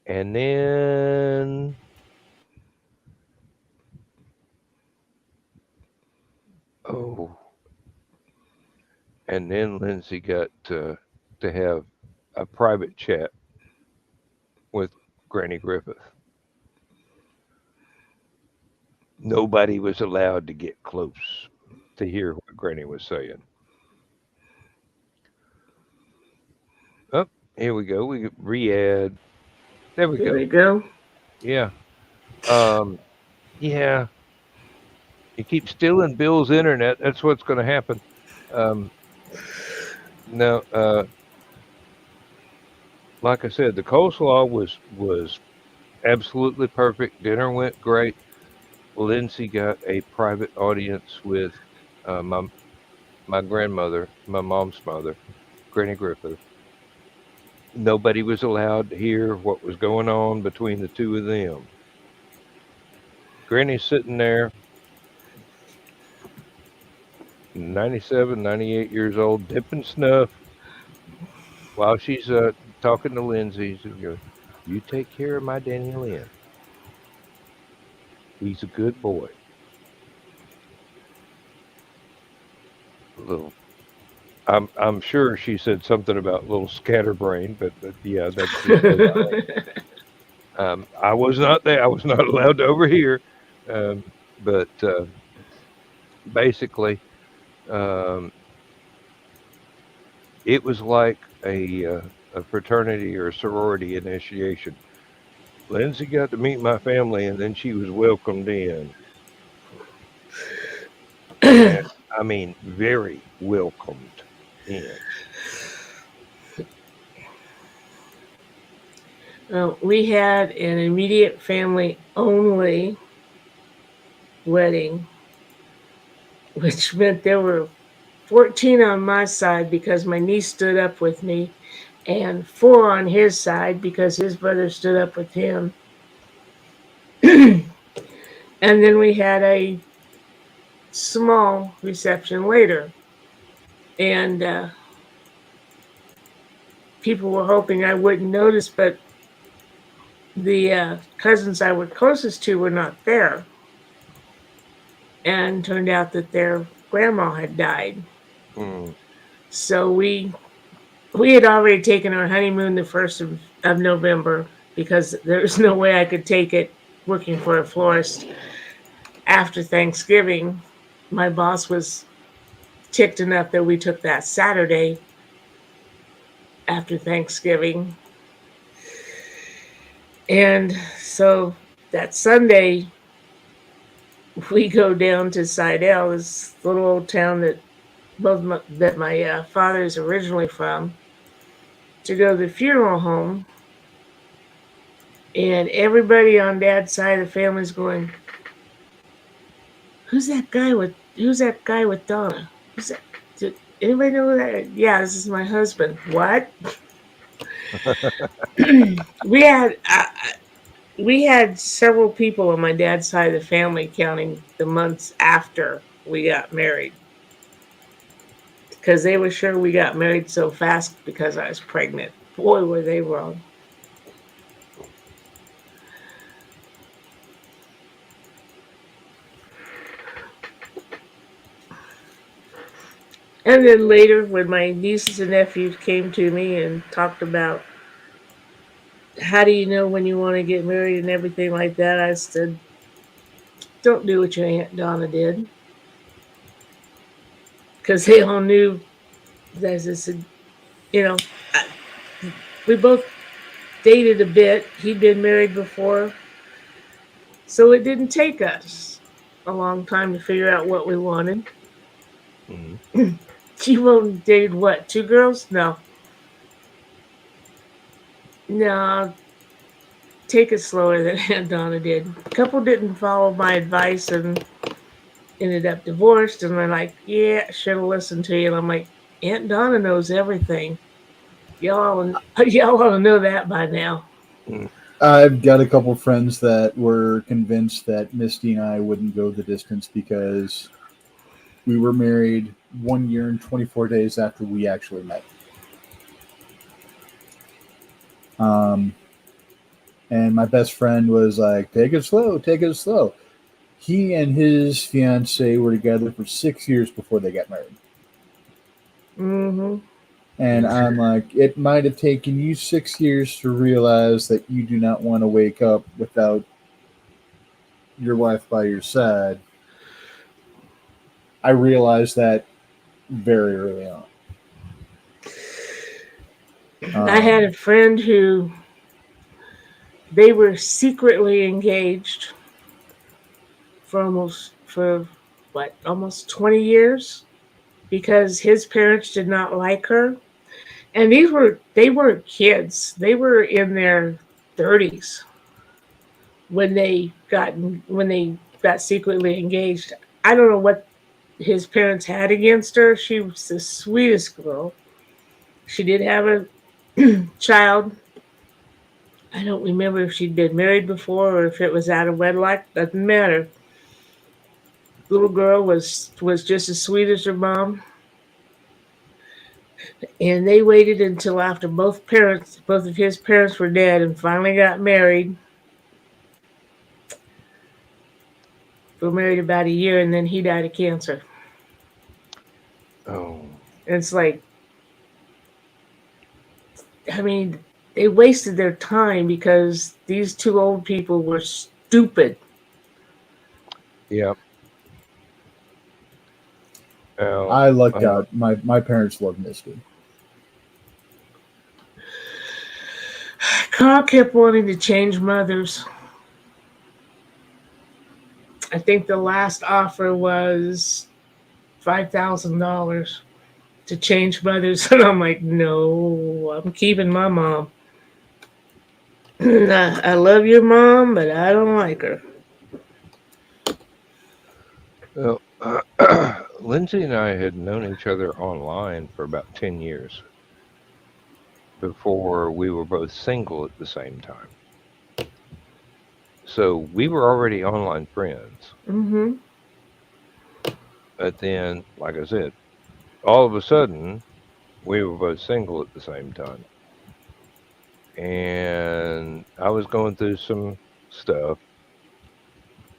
And then Lindsay got to have a private chat with Granny Griffith. Nobody was allowed to get close to hear what Granny was saying. Oh, here we go. We re-add. There we There go. we go. Yeah. Yeah. You keep stealing Bill's internet. That's what's going to happen. Um, no. Like I said, the coleslaw was absolutely perfect. Dinner went great. Lindsay got a private audience with my grandmother, my mom's mother, Granny Griffith. Nobody was allowed to hear what was going on between the two of them. Granny's sitting there, 97, 98 years old, dipping snuff while she's talking to Lindsay. She goes, "You take care of my Danny Lynn. He's a good boy." Little, I'm sure she said something about little scatterbrain, but yeah, that's just I was not there. I was not allowed to overhear. But basically, um, it was like a fraternity or a sorority initiation. Lindsay got to meet my family, and then she was welcomed in. And I mean, very welcomed in. We had an immediate family only wedding, which meant there were 14 on my side because my niece stood up with me, and 4 on his side because his brother stood up with him. And then we had a small reception later. And people were hoping I wouldn't notice, but the cousins I was closest to were not there. And turned out that their grandma had died. Mm. So we had already taken our honeymoon the 1st of November because there was no way I could take it working for a florist after Thanksgiving. My boss was ticked enough that we took that Saturday after Thanksgiving. And so that Sunday, we go down to Sidell, this little old town that my father is originally from, to go to the funeral home. And everybody on Dad's side of the family is going, Who's that guy with Donna? Who's that? Did anybody know who that is? Yeah, this is my husband. What? We had several people on my dad's side of the family counting the months after we got married, because they were sure we got married so fast because I was pregnant. Boy, were they wrong. And then later, when my nieces and nephews came to me and talked about how do you know when you want to get married and everything like that, I said, don't do what your Aunt Donna did. Because they all knew, as I said, we both dated a bit. He'd been married before. So it didn't take us a long time to figure out what we wanted. Mm-hmm. You only dated what, 2 girls? No, take it slower than Aunt Donna did. A couple didn't follow my advice and ended up divorced, and they're like, yeah, I should have listened to you. And I'm like, Aunt Donna knows everything. Y'all ought to know that by now. I've got a couple friends that were convinced that Misty and I wouldn't go the distance because we were married 1 year and 24 days after we actually met. And my best friend was like, take it slow, take it slow. He and his fiance were together for 6 years before they got married. Mm-hmm. And I'm like, it might have taken you 6 years to realize that you do not want to wake up without your wife by your side. I realized that very early on. I had a friend who they were secretly engaged for almost 20 years because his parents did not like her. And they weren't kids. They were in their 30s when they got secretly engaged. I don't know what his parents had against her. She was the sweetest girl. She did have a child. I don't remember if she'd been married before or if it was out of wedlock. Doesn't matter. Little girl was just as sweet as her mom. And they waited until after both of his parents were dead and finally got married. They were married about a year and then he died of cancer. Oh, And it's like, I mean, they wasted their time because these two old people were stupid. yeah. I lucked out. My parents loved Misty. Carl kept wanting to change mothers. I think the last offer was $5,000 to change mothers. And I'm like, no, I'm keeping my mom. I love your mom, but I don't like her. Well, Lindsay and I had known each other online for about 10 years before we were both single at the same time. So we were already online friends. Mm-hmm. But then, like I said, all of a sudden, we were both single at the same time. And I was going through some stuff,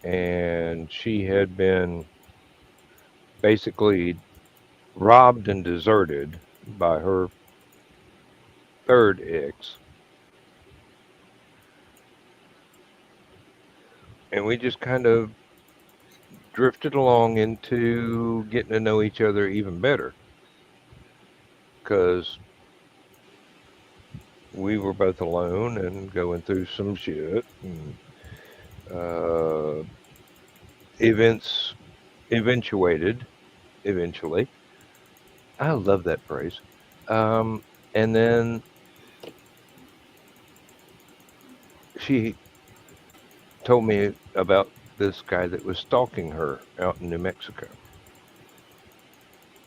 and she had been basically robbed and deserted by her third ex. And we just kind of drifted along into getting to know each other even better because we were both alone and going through some shit. And events eventuated eventually. I love that phrase. And then she told me about this guy that was stalking her out in New Mexico.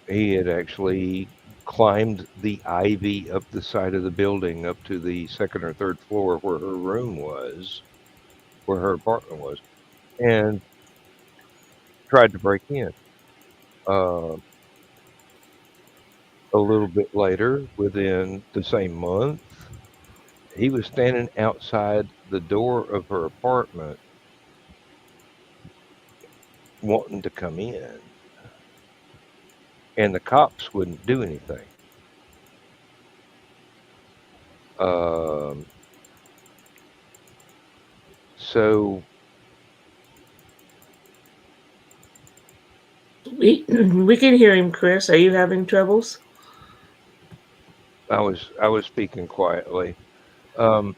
He had actually climbed the ivy up the side of the building up to the second or third floor where her room was, where her apartment was, and tried to break in. Uh, a little bit later, within the same month, he was standing outside the door of her apartment wanting to come in, and the cops wouldn't do anything. Um, so We can hear him, Chris. Are you having troubles? I was speaking quietly. Um,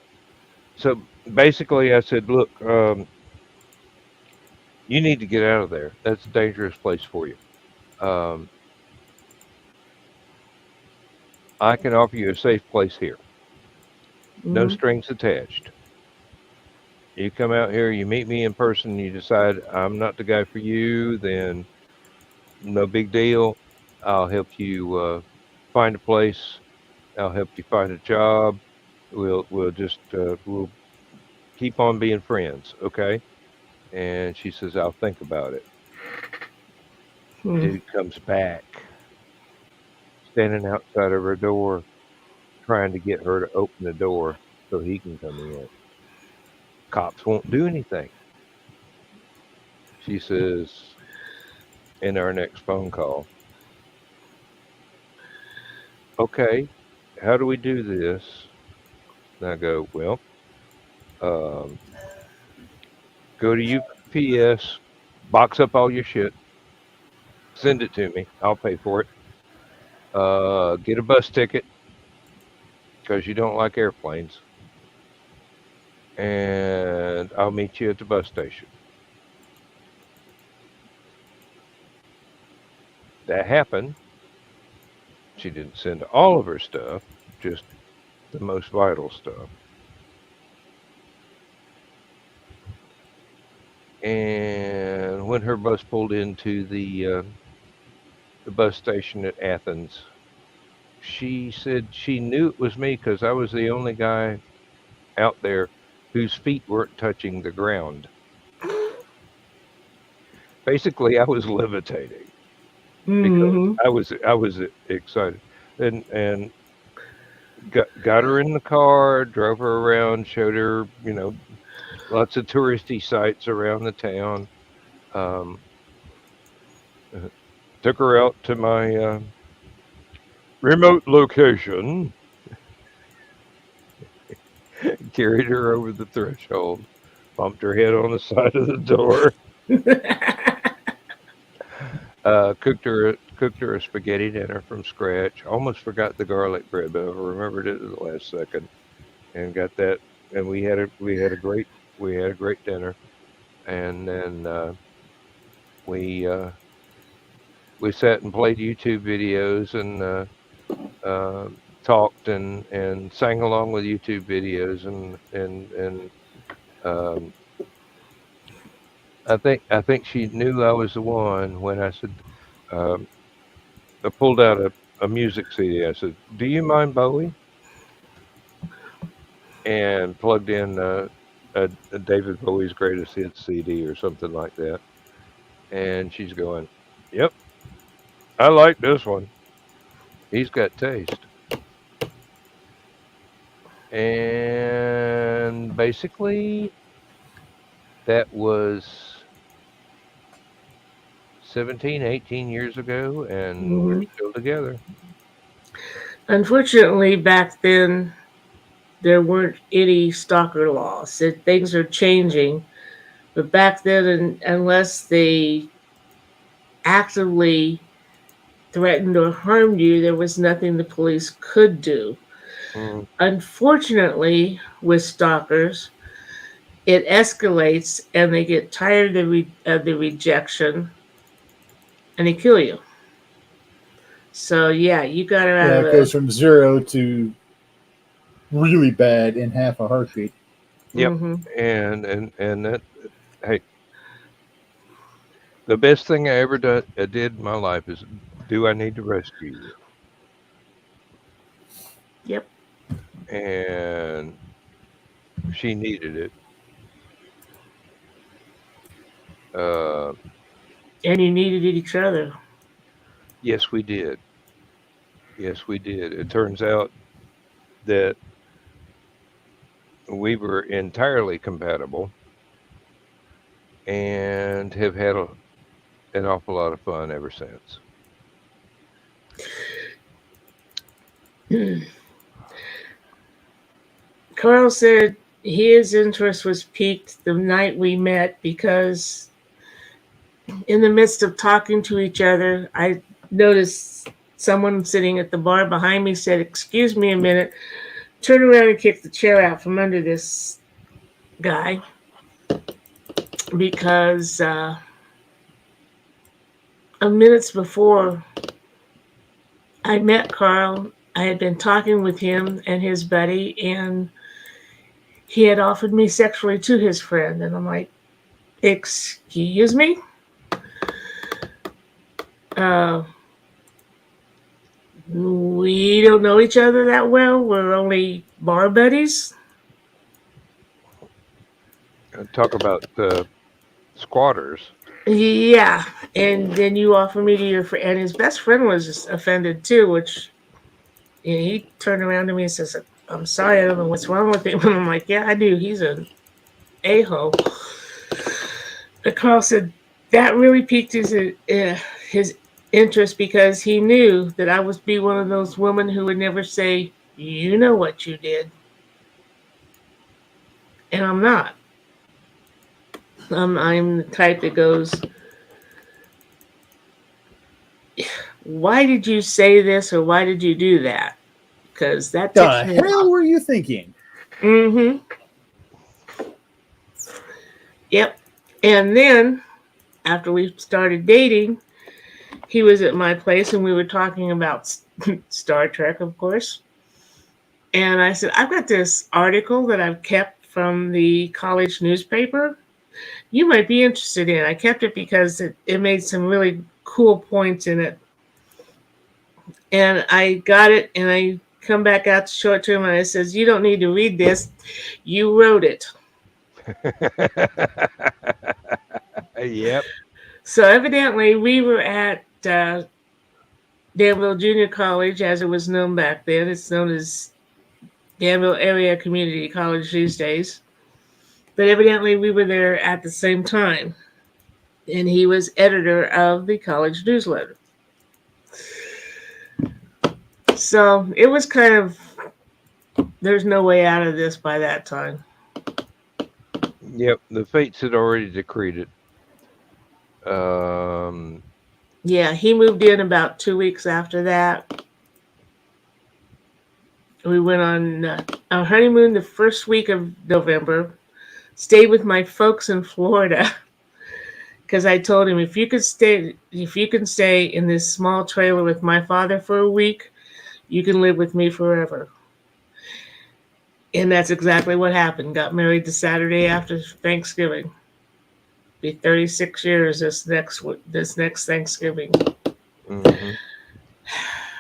so basically, I said, "Look, you need to get out of there. That's a dangerous place for you. Um, I can offer you a safe place here, no Mm-hmm. strings attached. You come out here, you meet me in person, you decide I'm not the guy for you, then no big deal. I'll help you find a place. I'll help you find a job. We'll just we'll keep on being friends, okay?" And she says, "I'll think about it." Dude comes back, standing outside of her door, trying to get her to open the door so he can come in. Cops won't do anything. She says in our next phone call, okay, how do we do this? And I go, well, um, go to UPS, box up all your shit, send it to me. I'll pay for it. Get a bus ticket because you don't like airplanes, and I'll meet you at the bus station. That happened. She didn't send all of her stuff, just the most vital stuff. And when her bus pulled into the bus station at Athens, she said she knew it was me because I was the only guy out there whose feet weren't touching the ground. Basically, I was levitating because Hmm. I was excited, and got her in the car, drove her around, showed her lots of touristy sites around the town. Um, Took her out to my remote location, carried her over the threshold, bumped her head on the side of the door, cooked her a spaghetti dinner from scratch. Almost forgot the garlic bread, but I remembered it at the last second, and got that. And we had a great dinner, and then we we sat and played YouTube videos and talked and sang along with YouTube videos and um, I think she knew I was the one when I said I pulled out a music CD. I said, "Do you mind Bowie?" And plugged in a David Bowie's Greatest Hits CD or something like that. And she's going, "Yep, I like this one. He's got taste." And basically, that was 17, 18 years ago, and we're Hmm. still together. Unfortunately, back then there weren't any stalker laws. Things are changing, but back then, unless they actively threatened or harmed you, there was nothing the police could do. Mm, Unfortunately, with stalkers, it escalates and they get tired of the rejection and they kill you. So, yeah, you got her out Yeah, of it the. goes from 0 to really bad in half a heartbeat. yep. Hmm. And that, hey, the best thing I ever did in my life is, do I need to rescue you? Yep. And she needed it. Uh, And you needed each other. yes, we did. Yes, we did. It turns out that we were entirely compatible and have had an awful lot of fun ever since. Carl said his interest was piqued the night we met because, in the midst of talking to each other, I noticed someone sitting at the bar behind me said, "Excuse me a minute," turned around and kicked the chair out from under this guy because minutes before I met Carl, I had been talking with him and his buddy, and he had offered me sexually to his friend. And I'm like, "Excuse me? Uh, we don't know each other that well. We're only bar buddies." Talk about squatters. Yeah. And then you offer me to your friend. And his best friend was offended too, which he turned around to me and says, "I'm sorry, I don't know what's wrong with him." And I'm like, "Yeah, I do. He's an a-hole." But Carl said that really piqued his interest because he knew that I would be one of those women who would never say, "You know what you did," and I'm not. I'm the type that goes, "Why did you say this or why did you do that?" Because that The ticks me hell off. were you thinking? Mm-hmm. Yep. And then after we started dating, he was at my place and we were talking about Star Trek, of course. And I said, I've got this article that I've kept from the college newspaper. You might be interested in. I kept it because it made some really cool points in it. And I got it and I come back out to show it to him and I says, you don't need to read this. You wrote it. Yep. So evidently we were at Danville Junior College, as it was known back then. It's known as Danville Area Community College these days. But evidently we were there at the same time. And he was editor of the college newsletter. So it was kind of, there's no way out of this by that time. Yep. The fates had already decreed it. Yeah, he moved in about 2 weeks after that. We went on our honeymoon the first week of November. Stayed with my folks in Florida because I told him if you can stay in this small trailer with my father for a week, you can live with me forever. And that's exactly what happened. Got married the Saturday after Thanksgiving. Be 36 years this next Thanksgiving. Mm-hmm.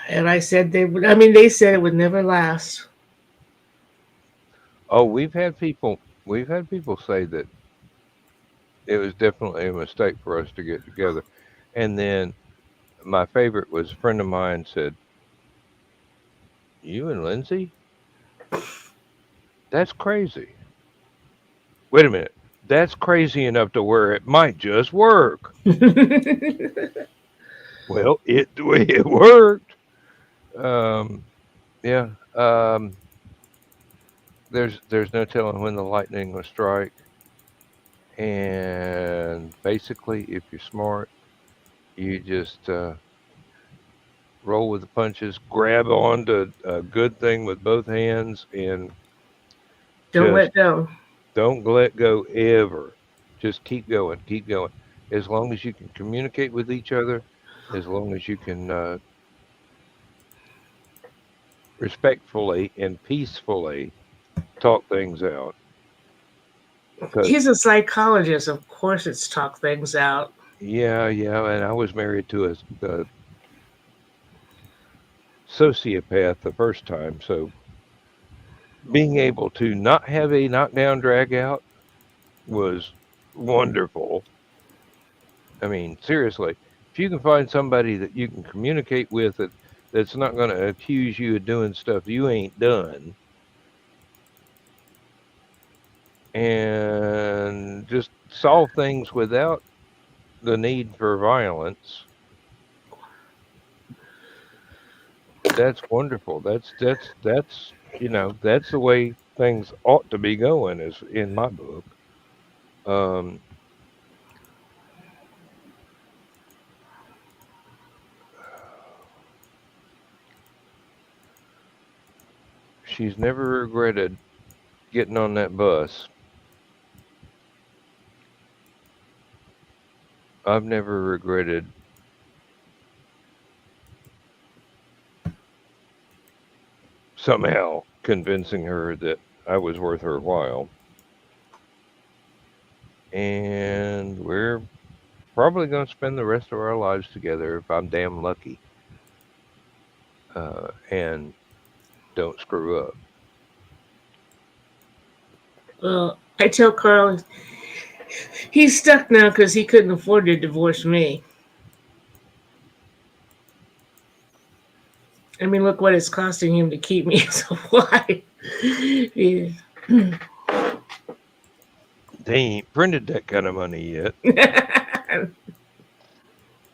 And I said they said it would never last. Oh, we've had people say that it was definitely a mistake for us to get together. And then my favorite was a friend of mine said, "You and Lindsay? That's crazy." Wait a minute. That's crazy enough to where it might just work. Well, it worked. Um, yeah. There's no telling when the lightning will strike. And basically, if you're smart, you just roll with the punches, grab onto a good thing with both hands, and Don't just let go. don't let go ever. Just keep going, keep going. As long as you can communicate with each other, as long as you can respectfully and peacefully talk things out. Because He's a psychologist. Of course, it's talk things out. yeah, and I was married to a sociopath the first time, so being able to not have a knockdown drag out was wonderful. I mean, seriously, if you can find somebody that you can communicate with that's not going to accuse you of doing stuff you ain't done, and just solve things without the need for violence, that's wonderful. That's that's the way things ought to be going, is in my book. Um, she's never regretted getting on that bus. I've never regretted somehow convincing her that I was worth her while. And we're probably going to spend the rest of our lives together if I'm damn lucky. And don't screw up. Well, I tell Carl he's stuck now because he couldn't afford to divorce me. I mean, look what it's costing him to keep me as a wife. Yeah. They ain't printed that kind of money yet.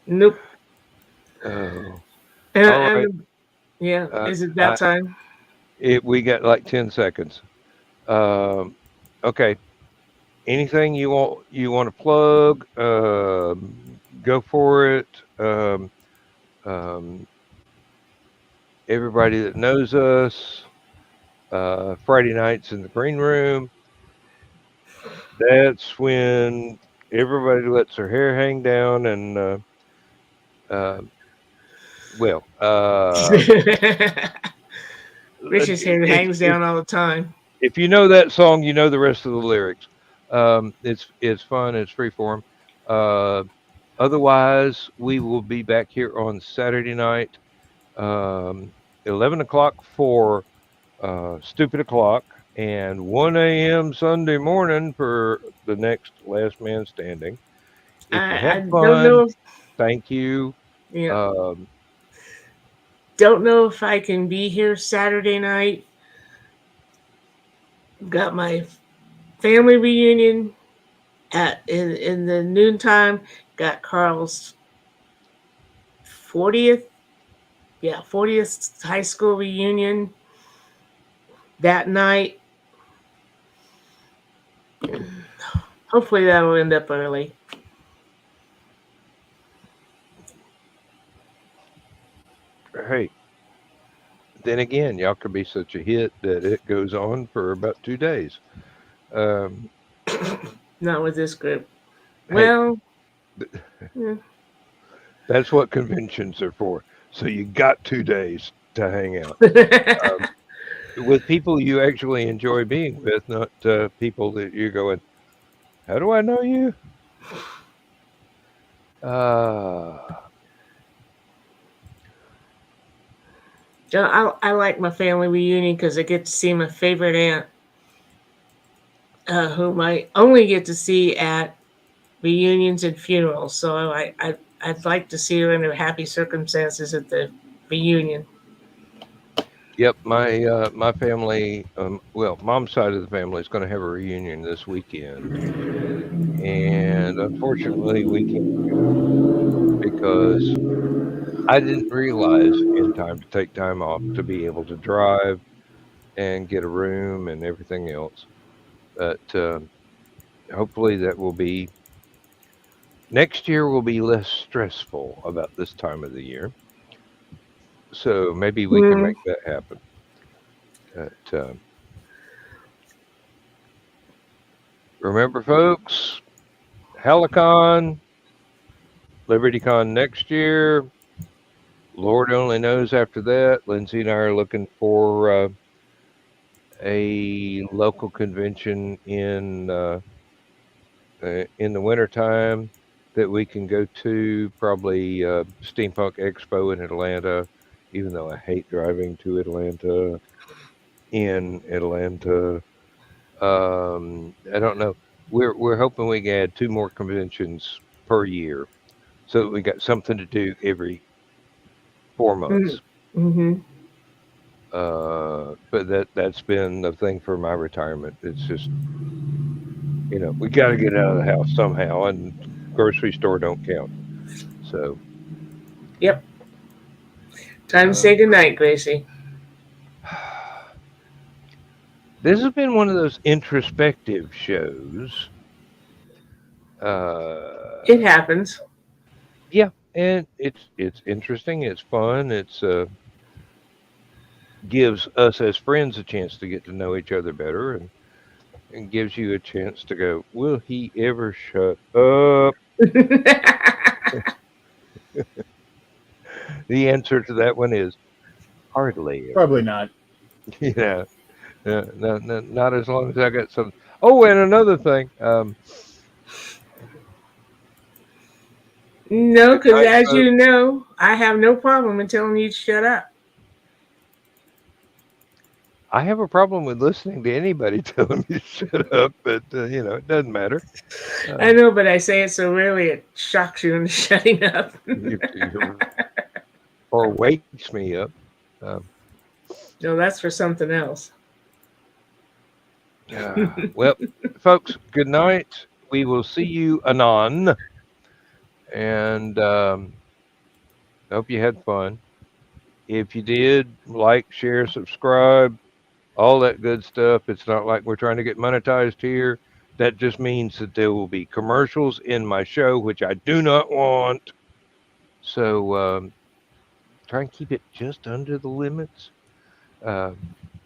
Nope. Oh, And, all right. yeah, is it that I time? we got like 10 seconds. Um, okay. Anything you want to plug? Go for it. Um, everybody that knows us, Friday nights in the green room. That's when everybody lets their hair hang down and uh, well, Rich's hair if hangs down all the time. if you know that song, you know the rest of the lyrics. It's fun. It's free form. Uh, otherwise, we will be back here on Saturday night, um, 11 o'clock for Stupid O'clock, and 1 a.m. Sunday morning for the next Last Man Standing. If you I had don't know fun, if, thank you. yeah, Um, don't know if I can be here Saturday night. Got my family reunion in the noontime. Got Carl's 40th, yeah, 40th high school reunion that night. Hopefully that will end up early. hey, then again, y'all could be such a hit that it goes on for about 2 days. Um, Not with this group. hey, Well, th- yeah. that's what conventions are for. So you got 2 days to hang out with people you actually enjoy being with, not people that you're going, how do I know you? Uh, I like my family reunion because I get to see my favorite aunt, whom I only get to see at reunions and funerals. So I'd like to see her in her happy circumstances at the reunion. yep, my family, well, mom's side of the family is going to have a reunion this weekend, and unfortunately, we can't go because I didn't realize in time to take time off to be able to drive and get a room and everything else. But hopefully, that will be next year. Will be less stressful about this time of the year, so maybe we can Mm. make that happen. But remember, folks, Hallowcon, LibertyCon next year. Lord only knows after that. Lindsay and I are looking for a local convention in the wintertime that we can go to. Probably Steampunk Expo in Atlanta, even though I hate driving to Atlanta. In Atlanta, I don't know. We're hoping we can add 2 more conventions per year, so that we got something to do every 4 months. Mm-hmm. But that's been the thing for my retirement. It's just we got to get out of the house somehow, and grocery store don't count. So Yep. Time to uh, say goodnight, Gracie. this has been one of those introspective shows. It Uh, happens. yeah, and it's interesting. It's fun. It's gives us as friends a chance to get to know each other better, and gives you a chance to go, will he ever shut up? The answer to that one is hardly Probably ever. not. Yeah, no, no, not as long as I got some. Oh, and another thing. No, Good because night, as you folks. know, I have no problem in telling you to shut up. I have a problem with listening to anybody telling me to shut up, but it doesn't matter. I Um, know, but I say it so rarely it shocks you into shutting up. you or wakes me up. Um, No, that's for something else. well, folks, good night. We will see you anon, and Hope you had fun. If you did, like, share, subscribe, all that good stuff. It's not like we're trying to get monetized here. That just means that there will be commercials in my show, which I do not want. So try and keep it just under the limits.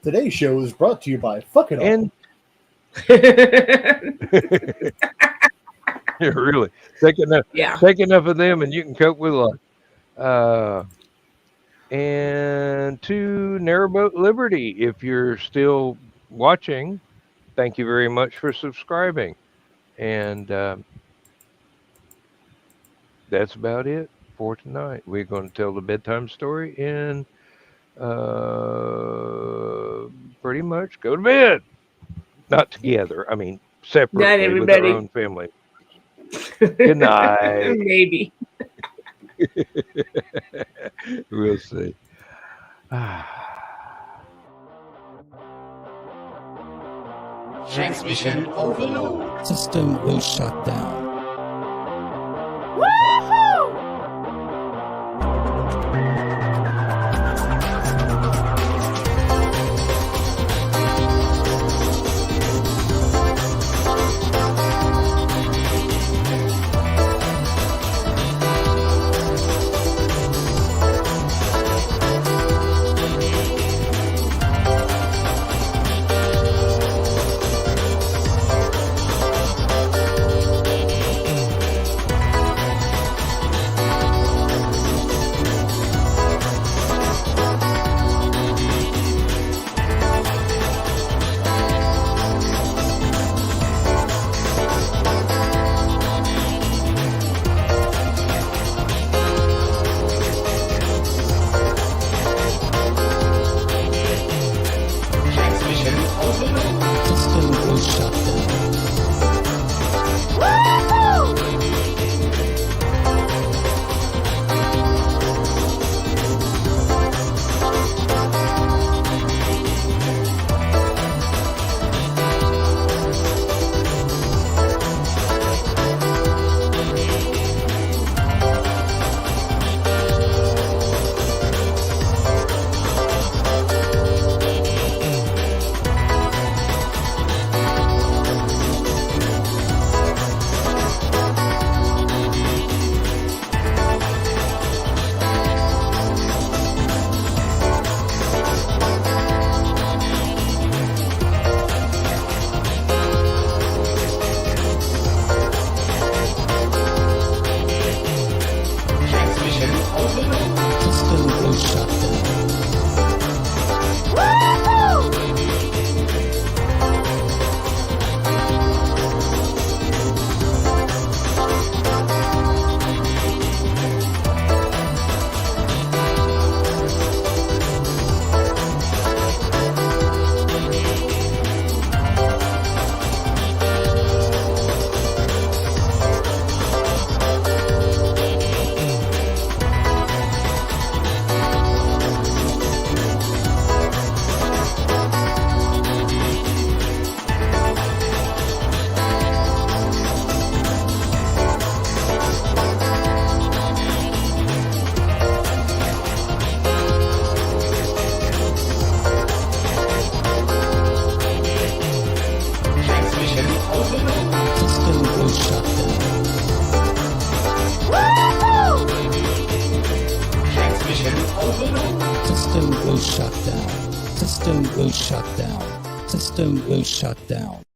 Today's show is brought to you by Fuck It All. And really, take enough of them, and you can cope with life. And to Narrowboat Liberty, if you're still watching, thank you very much for subscribing. And that's about it for tonight. We're going to tell the bedtime story and pretty much go to bed. Not together. I mean, separately with our own family. Good night. Maybe. We'll see. Transmission overload. System will shut down. System will shut down. System will shut down.